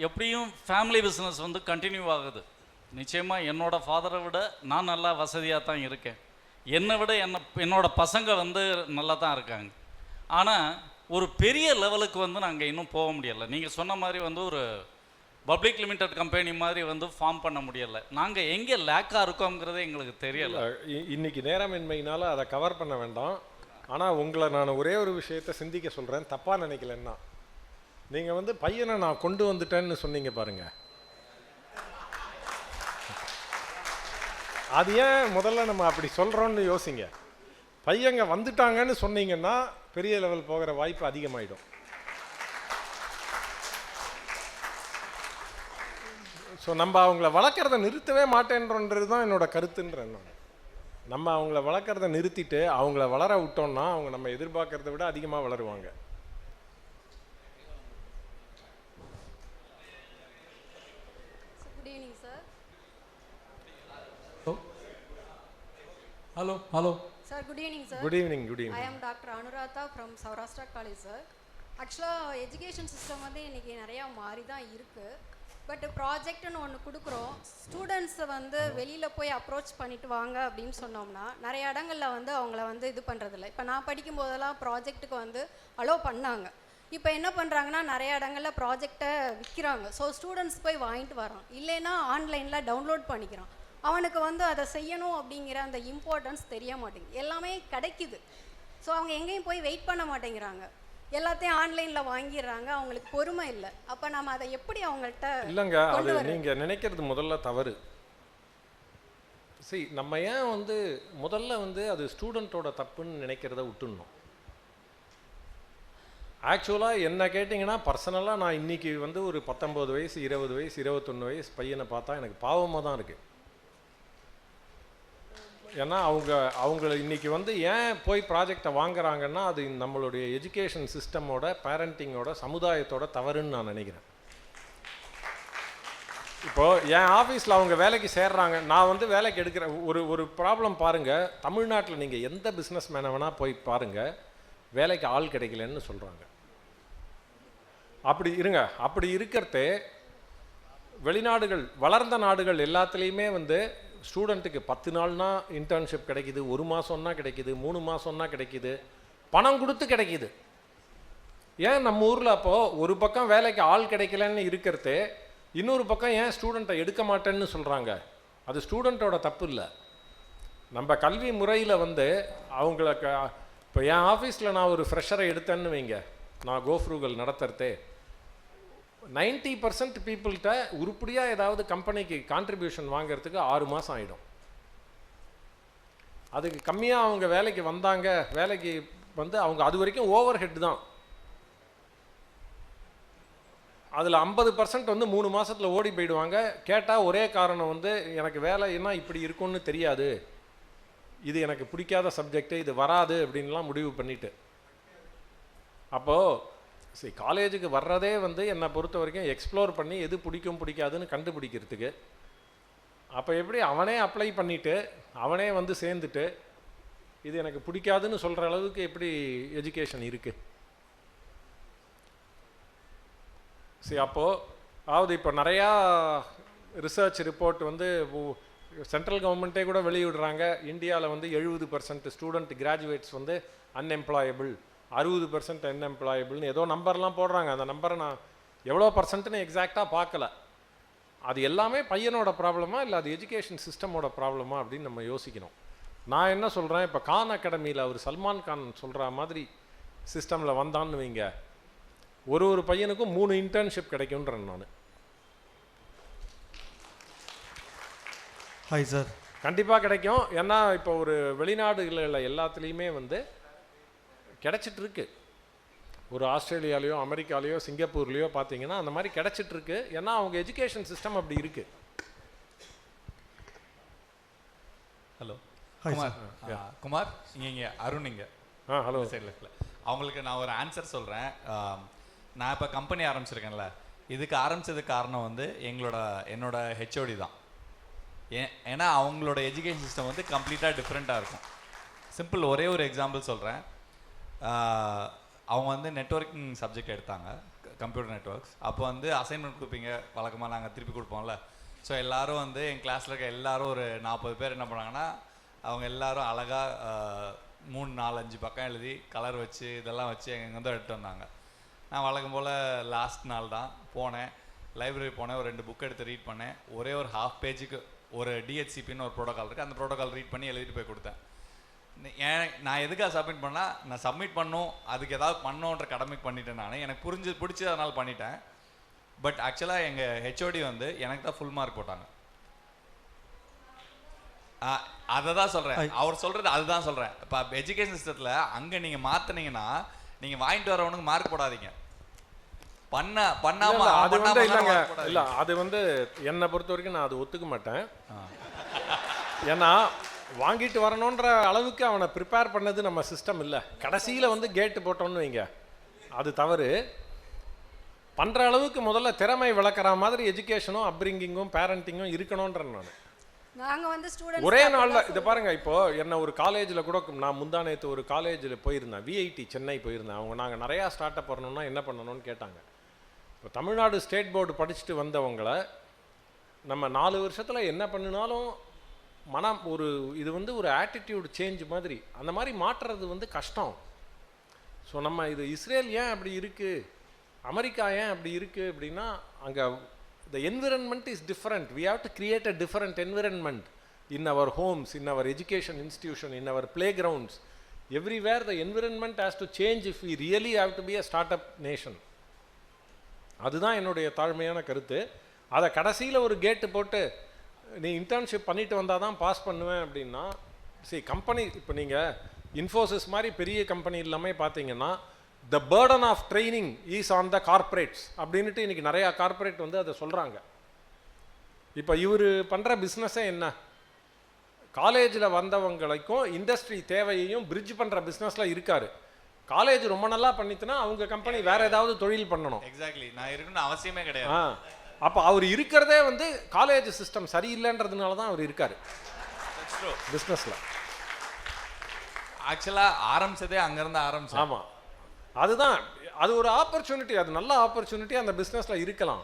எப்படியும் ஃபேமிலி பிஸ்னஸ் வந்து கண்டினியூ ஆகுது. நிச்சயமாக என்னோடய ஃபாதரை விட நான் நல்லா வசதியாக தான் இருக்கேன். என்னை விட என்னோட பசங்க வந்து நல்லா தான் இருக்காங்க. ஆனால் ஒரு பெரிய லெவலுக்கு வந்து நாங்கள் இன்னும் போக முடியலை. நீங்கள் சொன்ன மாதிரி வந்து ஒரு பப்ளிக் லிமிடெட் கம்பெனி மாதிரி வந்து ஃபார்ம் பண்ண முடியலை. நாங்கள் எங்கே லேக்காக இருக்கோங்கிறதே எங்களுக்கு தெரியலை. இன்னைக்கு நேரமின்மையினால் அதை கவர் பண்ண வேண்டாம். ஆனால் உங்களை நான் ஒரே ஒரு விஷயத்தை சிந்திக்க சொல்கிறேன், தப்பாக நினைக்கலன்னா. நீங்கள் வந்து பையனை நான் கொண்டு வந்துட்டேன்னு சொன்னீங்க பாருங்கள், அது ஏன் முதல்ல நம்ம அப்படி சொல்கிறோன்னு யோசிங்க. பையங்க வந்துட்டாங்கன்னு சொன்னீங்கன்னா பெரிய லெவல் போகிற வாய்ப்பு அதிகமாகிடும். ஸோ நம்ம அவங்கள வளர்க்குறத நிறுத்தவே மாட்டேன்றன்றது தான் என்னோட கருத்துன்றேன் நான். நம்ம அவங்கள வளர்க்குறத நிறுத்திட்டு அவங்கள வளர விட்டோம்னா அவங்க நம்ம எதிர்பார்க்கறத விட அதிகமாக வளருவாங்க. Hello. Sir, good evening, sir. Good evening. I am Dr. Anuradha from Saurashtra College, sir. Actually, education system வந்து இன்னைக்கு நிறைய மாறி தான் இருக்கு. பட் ப்ராஜெக்ட்னு ஒன்று கொடுக்குறோம், ஸ்டூடெண்ட்ஸை வந்து வெளியில் போய் அப்ரோச் பண்ணிட்டு வாங்க அப்படின்னு சொன்னோம்னா நிறைய இடங்களில் வந்து அவங்கள வந்து இது பண்ணுறதில்ல. இப்போ நான் படிக்கும் போதெல்லாம் ப்ராஜெக்ட்டுக்கு வந்து அலோவ் பண்ணாங்க. இப்போ என்ன பண்ணுறாங்கன்னா நிறைய இடங்களில் ப்ராஜெக்டை விற்கிறாங்க. ஸோ ஸ்டூடெண்ட்ஸ் போய் வாங்கிட்டு வரான், இல்லைன்னா ஆன்லைனில் டவுன்லோட் பண்ணிக்கிறான். அவனுக்கு வந்து அதை செய்யணும் அப்படிங்கிற அந்த இம்பார்ட்டன்ஸ் தெரிய மாட்டேங்குது. எல்லாமே கிடைக்குது, ஸோ அவங்க எங்கேயும் போய் வெயிட் பண்ண மாட்டேங்கிறாங்க, எல்லாத்தையும் ஆன்லைனில் வாங்கிடுறாங்க. அவங்களுக்கு பொறுமை இல்லை. அப்போ நம்ம அதை எப்படி அவங்கள்ட்ட இல்லைங்க, அது நீங்கள் நினைக்கிறது முதல்ல தவறு. சரி, நம்ம ஏன் வந்து முதல்ல வந்து அது ஸ்டூடெண்ட்டோட தப்புன்னு நினைக்கிறத விட்டுடணும். ஆக்சுவலாக என்ன கேட்டிங்கன்னா பர்சனலாக நான் இன்றைக்கி வந்து ஒரு 19 வயசு 20 வயசு 21 வயசு பையனை பார்த்தா எனக்கு பாவமாக தான் இருக்குது. ஏன்னா அவங்கள இன்றைக்கி வந்து ஏன் போய் ப்ராஜெக்டை வாங்குறாங்கன்னா அது நம்மளுடைய எஜுகேஷன் சிஸ்டமோட பேரண்டிங்கோட சமுதாயத்தோட தவறுன்னு நான் நினைக்கிறேன். இப்போது என் ஆஃபீஸில் அவங்க வேலைக்கு சேர்றாங்க, நான் வந்து வேலைக்கு எடுக்கிறேன். ஒரு ப்ராப்ளம் பாருங்கள், தமிழ்நாட்டில் நீங்கள் எந்த பிஸ்னஸ் மேனை வேணால் போய் பாருங்கள், வேலைக்கு ஆள் கிடைக்கலன்னு சொல்கிறாங்க. அப்படி இருக்கிறதே வெளிநாடுகள் வளர்ந்த நாடுகள் எல்லாத்துலேயுமே வந்து ஸ்டூடெண்ட்டுக்கு 10 நாள்னா இன்டர்ன்ஷிப் கிடைக்கிது, 1 மாதம்னா கிடைக்கிது, 3 மாதம்னா கிடைக்கிது, பணம் கொடுத்து கிடைக்கிது. ஏன் நம்ம ஊரில் அப்போது ஒரு பக்கம் வேலைக்கு ஆள் கிடைக்கலன்னு இருக்கிறதே இன்னொரு பக்கம் ஏன் ஸ்டூடெண்ட்டை எடுக்க மாட்டேன்னு சொல்கிறாங்க? அது ஸ்டூடெண்ட்டோட தப்பு இல்லை. நம்ம கல்வி முறையில் வந்து அவங்களுக்கு இப்போ என் ஆஃபீஸில் நான் ஒரு ஃப்ரெஷரை எடுத்தேன்னு வைங்க, நான் கோஃப்ரூகல் நடத்துகிறதே 90% பீப்புள்கிட்ட உருப்படியாக ஏதாவது கம்பெனிக்கு கான்ட்ரிபியூஷன் வாங்கிறதுக்கு 6 மாதம் ஆகிடும். அதுக்கு கம்மியாக அவங்க வேலைக்கு வந்தாங்க, வேலைக்கு வந்து அவங்க அது வரைக்கும் ஓவர் ஹெட் தான். அதில் 50% வந்து 3 மாதத்தில் ஓடி போயிடுவாங்க. கேட்டால் ஒரே காரணம் வந்து எனக்கு வேலைன்னா இப்படி இருக்கும்னு தெரியாது, இது எனக்கு பிடிக்காத சப்ஜெக்டு, இது வராது அப்படின்லாம் முடிவு பண்ணிட்டு. அப்போது சரி, காலேஜுக்கு வர்றதே வந்து என்னை பொறுத்த வரைக்கும் எக்ஸ்ப்ளோர் பண்ணி எது பிடிக்கும் பிடிக்காதுன்னு கண்டுபிடிக்கிறதுக்கு. அப்போ எப்படி அவனே அப்ளை பண்ணிவிட்டு அவனே வந்து சேர்ந்துட்டு இது எனக்கு பிடிக்காதுன்னு சொல்கிற அளவுக்கு எப்படி எஜுகேஷன் இருக்குது? சரி, அப்போது அதாவது இப்போ நிறையா ரிசர்ச் ரிப்போர்ட் வந்து சென்ட்ரல் கவர்மெண்ட்டே கூட வெளியிடுறாங்க. இந்தியாவில் வந்து 70% ஸ்டூடெண்ட் கிராஜுவேட்ஸ் வந்து அன்எம்ப்ளாயபிள், 60% அன்எம்ப்ளாயபிள்னு ஏதோ நம்பர்லாம் போடுறாங்க. அந்த நம்பரை நான் எவ்வளோ பர்சன்ட்னு எக்ஸாக்டாக பார்க்கல. அது எல்லாமே பையனோட ப்ராப்ளமா இல்லை அது எஜுகேஷன் சிஸ்டமோட ப்ராப்ளமா அப்படின்னு நம்ம யோசிக்கணும். நான் என்ன சொல்கிறேன், இப்போ கான் அகாடமியில் அவர் சல்மான் கான் சொல்கிற மாதிரி சிஸ்டமில் வந்தான்னு வைங்க, ஒரு பையனுக்கும் 3 இன்டர்ன்ஷிப் கிடைக்கும்ன்றேன் நான். Hi sir. கண்டிப்பாக கிடைக்கும். ஏன்னா இப்போ ஒரு வெளிநாடுகளில் எல்லாத்துலேயுமே வந்து கிடச்சிட்ருக்கு. ஒரு ஆஸ்திரேலியாலேயோ அமெரிக்காலேயோ சிங்கப்பூர்லேயோ பார்த்தீங்கன்னா அந்த மாதிரி கிடச்சிட்ருக்கு. ஏன்னா அவங்க எஜுகேஷன் சிஸ்டம் அப்படி இருக்குது. ஹலோ குமார், இங்கே அருண் இங்கே ஹலோ சைடில் இருக்குல்ல, அவங்களுக்கு நான் ஒரு ஆன்சர் சொல்கிறேன். நான் இப்போ கம்பெனி ஆரம்பிச்சிருக்கேன்ல, இதுக்கு ஆரம்பித்ததுக்கு காரணம் வந்து என்னோட ஹெச்ஓடி தான். ஏன்னா அவங்களோட எஜுகேஷன் சிஸ்டம் வந்து கம்ப்ளீட்டாக டிஃப்ரெண்ட்டாக இருக்கும். சிம்பிள் ஒரே ஒரு எக்ஸாம்பிள் சொல்கிறேன். அவங்க வந்து நெட்வொர்க்கிங் சப்ஜெக்ட் எடுத்தாங்க, கம்ப்யூட்டர் நெட்வொர்க்ஸ். அப்போ வந்து அசைன்மெண்ட் கொடுப்பீங்க, வழக்கமாக நாங்கள் திருப்பி கொடுப்போம்ல. ஸோ எல்லோரும் வந்து என் கிளாஸில் இருக்க எல்லோரும் ஒரு 40 பேர் என்ன பண்ணாங்கன்னா, அவங்க எல்லோரும் அழகாக 3, 4, 5 பக்கம் எழுதி கலர் வச்சு இதெல்லாம் வச்சு எங்கே வந்து எடுத்து வந்தாங்க. நான் வழக்கம் போல் லாஸ்ட் நாள் தான் போனேன், லைப்ரரி போனேன், ஒரு 2 புக் எடுத்து ரீட் பண்ணேன். ஒரே ஒரு ½ பேஜுக்கு ஒரு டிஹெச்சிபின்னு ஒரு ப்ரோட்டோக்கால் இருக்குது, அந்த ப்ரோட்டோக்கால் ரீட் பண்ணி எழுதிட்டு போய் கொடுத்தேன். நான் எதுக்காக சப்மிட் பண்ணால், நான் சப்மிட் பண்ணும் அதுக்கு ஏதாவது பண்ணோன்ற கடமைக்கு பண்ணிட்டேன். நான் எனக்கு பிடிச்சி அதனால் பண்ணிட்டேன். பட் ஆக்சுவலாக எங்கள் ஹெச்ஓடி வந்து எனக்கு தான் ஃபுல் மார்க் போட்டாங்க. அதை தான் சொல்கிறேன், அவர் சொல்கிறது அதுதான் சொல்கிறேன். இப்போ எஜுகேஷன் சிஸ்டத்தில் அங்கே நீங்கள் மாற்றினீங்கன்னா நீங்கள் வாங்கிட்டு வரவனுக்கு மார்க் போடாதீங்க. அது வந்து இல்லைங்க, இல்லை அது வந்து என்னை பொறுத்த வரைக்கும் நான் அது ஒத்துக்க மாட்டேன். ஏன்னா வாங்கிட்டு வரணுன்ற அளவுக்கு அவனை ப்ரிப்பேர் பண்ணது நம்ம சிஸ்டம் இல்லை. கடைசியில் வந்து கேட்டு போட்டோன்னு வைங்க, அது தவறு. பண்ணுற அளவுக்கு முதல்ல திறமை வளர்க்குற மாதிரி எஜுகேஷனும் அப்ரிங்கிங்கும் பேரண்டிங்கும் இருக்கணுன்றேன் நான். நாங்கள் வந்து ஸ்டூடெண்ட்ஸ் ஒரே நாளில் இதை பாருங்கள், இப்போது என்ன ஒரு காலேஜில் கூட நான் முந்தானேத்து ஒரு காலேஜில் போயிருந்தேன், விஐடி சென்னை போயிருந்தேன். அவங்க நாங்கள் நிறையா ஸ்டார்ட் அப் பண்ணணும்னா என்ன பண்ணணும்னு கேட்டாங்க. இப்போ தமிழ்நாடு ஸ்டேட் போர்டு படிச்சுட்டு வந்தவங்களை நம்ம 4 வருஷத்தில் என்ன பண்ணினாலும் இது வந்து ஒரு ஆட்டிடியூட் சேஞ்ச் மாதிரி, அந்த மாதிரி மாற்றுறது வந்து கஷ்டம். ஸோ நம்ம இது இஸ்ரேல் ஏன் அப்படி இருக்குது, அமெரிக்கா ஏன் அப்படி இருக்குது அப்படின்னா, அங்கே the environment is different. We have to create a different environment in our homes, in our education institution, in our playgrounds. Everywhere the environment has to change if we really have to be a startup nation. அதுதான் என்னுடைய தாழ்மையான கருத்து. அதை கடைசியில் ஒரு கேட்டு போட்டு நீ இன்டர்ன்ஷிப் பண்ணிட்டு வந்தால் தான் பாஸ் பண்ணுவேன் அப்படின்னா, சரி கம்பெனி இப்போ நீங்கள் இன்ஃபோசிஸ் மாதிரி பெரிய கம்பெனி எல்லாமே பார்த்தீங்கன்னா the burden of training is on the corporates அப்படின்ட்டு இன்றைக்கி நிறையா கார்ப்பரேட் வந்து அதை சொல்கிறாங்க. இப்போ இவர் பண்ணுற பிஸ்னஸே என்ன, காலேஜில் வந்தவங்களுக்கும் இண்டஸ்ட்ரி தேவையையும் பிரிட்ஜ் பண்ணுற பிஸ்னஸில் இருக்கார். காலேஜ் ரொம்ப நல்லா பண்ணிட்டுனா அவங்க கம்பெனி வேறு ஏதாவது தொழில் பண்ணணும். எக்ஸாக்ட்லி, நான் இருக்கணும்னு அவசியமே கிடையாது. அப்போ அவர் இருக்கிறதே வந்து காலேஜ் சிஸ்டம் சரியில்லைன்றதுனால தான் அவர் இருக்கார் பிஸ்னஸில். ஆக்சுவலாக ஆரம்பிச்சதே அங்கேருந்து ஆரம்பிச்சு. ஆமாம், அதுதான், அது ஒரு ஆப்பர்ச்சுனிட்டி, அது நல்ல ஆப்பர்ச்சுனிட்டி அந்த பிஸ்னஸில் இருக்கலாம்.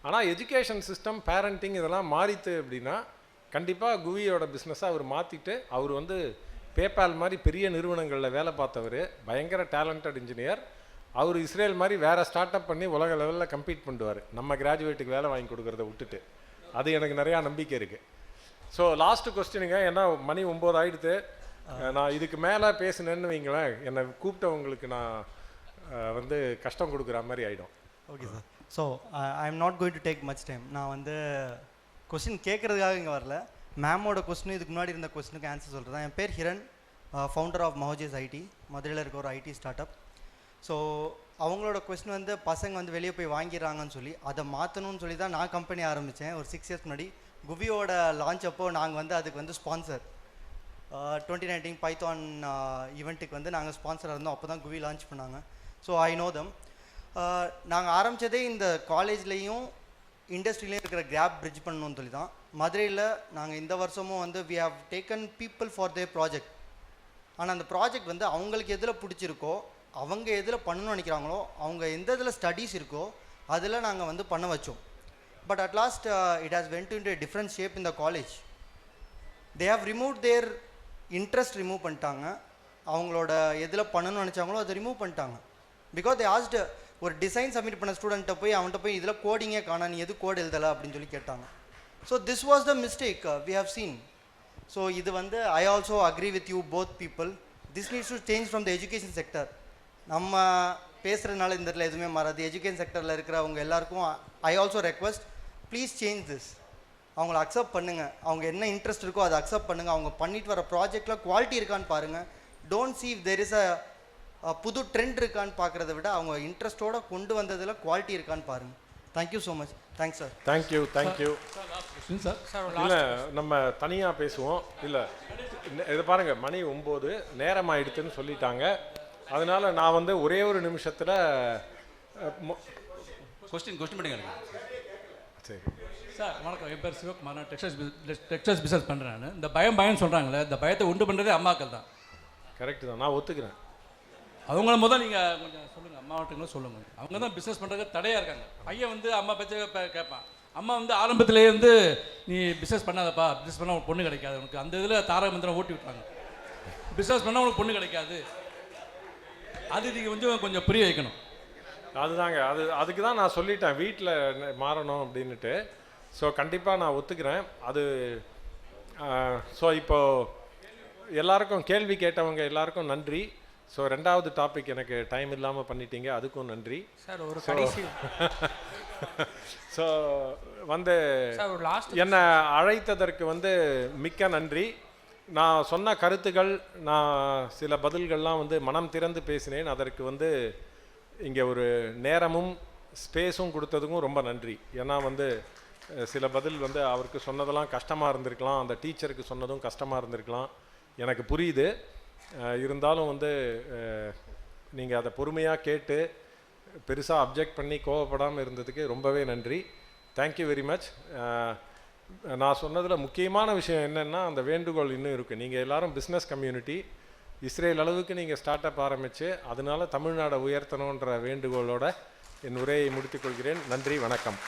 ஆனால் எஜுகேஷன் சிஸ்டம், பேரண்டிங் இதெல்லாம் மாறித்து அப்படின்னா கண்டிப்பாக குவியோட பிஸ்னஸை அவர் மாற்றிட்டு, அவர் வந்து பேபால் மாதிரி பெரிய நிறுவனங்களில் வேலை பார்த்தவர், பயங்கர டேலண்டட் இன்ஜினியர். அவர் இஸ்ரேல் மாதிரி வேறு ஸ்டார்ட் அப் பண்ணி உலக லெவலில் கம்பீட் பண்ணுவார் நம்ம கிராஜுவேட்டுக்கு வேலை வாங்கி கொடுக்குறத விட்டுட்டு. அது எனக்கு நிறையா நம்பிக்கை இருக்குது. ஸோ லாஸ்ட்டு கொஸ்டினுங்க, ஏன்னா மணி 9 ஆகிடுது. நான் இதுக்கு மேலே பேசினேன்னு வைங்களேன், என்னை கூப்பிட்டவங்களுக்கு நான் வந்து கஷ்டம் கொடுக்குற மாதிரி ஆகிடும். Okay sir. So I am not going to take much time. நான் வந்து கொஸ்டின் கேட்குறதுக்காக இங்கே வரல. மேமோட கொஸ்டின் இதுக்கு முன்னாடி இருந்த கொஸ்டினுக்கு ஆன்சர் சொல்கிறேன். என் பேர் ஹிரண், ஃபவுண்டர் ஆஃப் மஹோஜேஸ் ஐடி, மதுரையில் இருக்க ஒரு ஐடி ஸ்டார்ட் அப். ஸோ அவங்களோட கொஸ்டின் வந்து பசங்க வந்து வெளியே போய் வாங்கிடுறாங்கன்னு சொல்லி அதை மாற்றணும்னு சொல்லி தான் நான் கம்பெனி ஆரம்பித்தேன் ஒரு 6 இயர்ஸ் முன்னாடி. குவியோட லான்ச் அப்போ நாங்கள் வந்து அதுக்கு வந்து ஸ்பான்சர் 2019 பைத்தான் ஈவெண்ட்டுக்கு வந்து நாங்கள் ஸ்பான்சராக இருந்தோம். அப்போ தான் குவி லான்ச் பண்ணாங்க. So I know them. நாங்கள் ஆரம்பித்ததே இந்த காலேஜ்லேயும் இண்டஸ்ட்ரியிலையும் இருக்கிற கேப் பிரிட்ஜ் பண்ணணும்னு சொல்லி தான். மதுரையில் நாங்கள் இந்த வருஷமும் வந்து we have taken people for their project. ஆனால் அந்த ப்ராஜெக்ட் வந்து அவங்களுக்கு எதில் பிடிச்சிருக்கோ, அவங்க எதில் பண்ணணும்னு நினைக்கிறாங்களோ, அவங்க எந்த இதில் ஸ்டடீஸ் இருக்கோ அதில் நாங்கள் வந்து பண்ண வச்சோம். But at last it has went into different shape in the college. They have remove their interest, remove பண்ணிட்டாங்க. அவங்களோட எதில் பண்ணணும்னு நினச்சாங்களோ அதை ரிமூவ் பண்ணிட்டாங்க. பிகாஸ் தே ஆஸ்ட் ஒரு டிசைன் சப்மிட் பண்ண ஸ்டூடெண்ட்டை போய் அவன்கிட்ட போய் இதில் கோடிங்கே காணா, நீ எது கோட் எழுதலை அப்படின்னு சொல்லி கேட்டாங்க. So this was the mistake we have seen. So இது வந்து I also agree with you both people. This needs to change from the education sector. நம்ம பேசுகிறதுனால இந்த இடத்துல எதுவுமே மாறாது. எஜுகேஷன் செக்டரில் இருக்கிறவங்க எல்லாருக்கும் I also request, please change this. அவங்கள அக்செப்ட் பண்ணுங்கள். அவங்க என்ன இன்ட்ரெஸ்ட் இருக்கோ அதை அக்செப்ட் பண்ணுங்கள். அவங்க பண்ணிட்டு வர ப்ராஜெக்டில் குவாலிட்டி இருக்கான்னு பாருங்கள். Don't see if there is புது ட்ரெண்ட் இருக்கான்னு பார்க்குறத விட அவங்க இன்ட்ரெஸ்ட்டோடு கொண்டு வந்ததில் குவாலிட்டி இருக்கான்னு பாருங்கள். Thank you so much. Thanks sir. Thank you. இல்லை, நம்ம தனியாக பேசுவோம். இல்லை, இதை பாருங்கள், மணி 9 நேரம் ஆயிடுத்துன்னு சொல்லிட்டாங்க. அதனால் நான் வந்து ஒரே ஒரு நிமிஷத்தில் கொஸ்டின் பண்ணுங்க. சரி சார் வணக்கம், என் பேர் சிவகுமார். நான் டெக்ஸ்டைல்ஸ் பிஸ்னஸ் பண்ணுறேன். நான் இந்த பயம்னு சொல்கிறாங்களே, இந்த பயத்தை உண்டு பண்ணுறதே அம்மாக்கள் தான். கரெக்டு தான், நான் ஒத்துக்கிறேன். அவங்கள முதல் நீங்கள் கொஞ்சம் சொல்லுங்கள், அம்மாவட்டுங்களும் சொல்லுங்கள். அவங்க தான் பிஸ்னஸ் பண்ணுறதுக்கு தடையாக இருக்காங்க. பையன் வந்து அம்மா பேச்ச கேட்பான். அம்மா வந்து ஆரம்பத்திலேயே வந்து நீ பிஸ்னஸ் பண்ணாதப்பா, பிஸ்னஸ் பண்ணால் உனக்கு பொண்ணு கிடைக்காது, உனக்கு அந்த இதில் தாரக மந்திரம் ஓட்டி விட்டாங்க. பிஸ்னஸ் பண்ணால் உனக்கு பொண்ணு கிடைக்காது. அது நீங்கள் கொஞ்சம் புரிய வைக்கணும். அதுதாங்க, அதுக்கு தான் நான் சொல்லிட்டேன் வீட்டில் மாறணும் அப்படின்ட்டு. ஸோ கண்டிப்பாக நான் ஒத்துக்கிறேன் அது. ஸோ இப்போது எல்லாருக்கும் கேள்வி கேட்டவங்க எல்லாருக்கும் நன்றி. ஸோ 2வது டாபிக் எனக்கு டைம் இல்லாமல் பண்ணிட்டீங்க, அதுக்கும் நன்றி சார். ஒரு கடைசி ஸோ வந்து என்னை அழைத்ததற்கு வந்து மிக்க நன்றி. நான் சொன்ன கருத்துக்கள், நான் சில பதில்கள்லாம் வந்து மனம் திறந்து பேசினேன். அதற்கு வந்து இங்கே ஒரு நேரமும் ஸ்பேஸும் கொடுத்ததுக்கும் ரொம்ப நன்றி. ஏன்னா வந்து சில பதில் வந்து அவருக்கு சொன்னதெல்லாம் கஷ்டமாக இருந்திருக்கலாம், அந்த டீச்சருக்கு சொன்னதும் கஷ்டமாக இருந்திருக்கலாம், எனக்கு புரியுது. இருந்தாலும் வந்து நீங்கள் அதை பொறுமையாக கேட்டு பெருசாக அப்ஜெக்ட் பண்ணி கோவப்படாமல் இருந்ததுக்கு ரொம்பவே நன்றி. Thank you very much. நான் சொன்னதில் முக்கியமான விஷயம் என்னென்னா, அந்த வேண்டுகோள் இன்னும் இருக்குது. நீங்கள் எல்லோரும் பிஸ்னஸ் கம்யூனிட்டி, இஸ்ரேல் அளவுக்கு நீங்கள் ஸ்டார்ட் அப் ஆரம்பித்து அதனால் தமிழ்நாடை உயர்த்தணுன்ற வேண்டுகோளோட என் உரையை முடித்துக்கொள்கிறேன். நன்றி, வணக்கம்.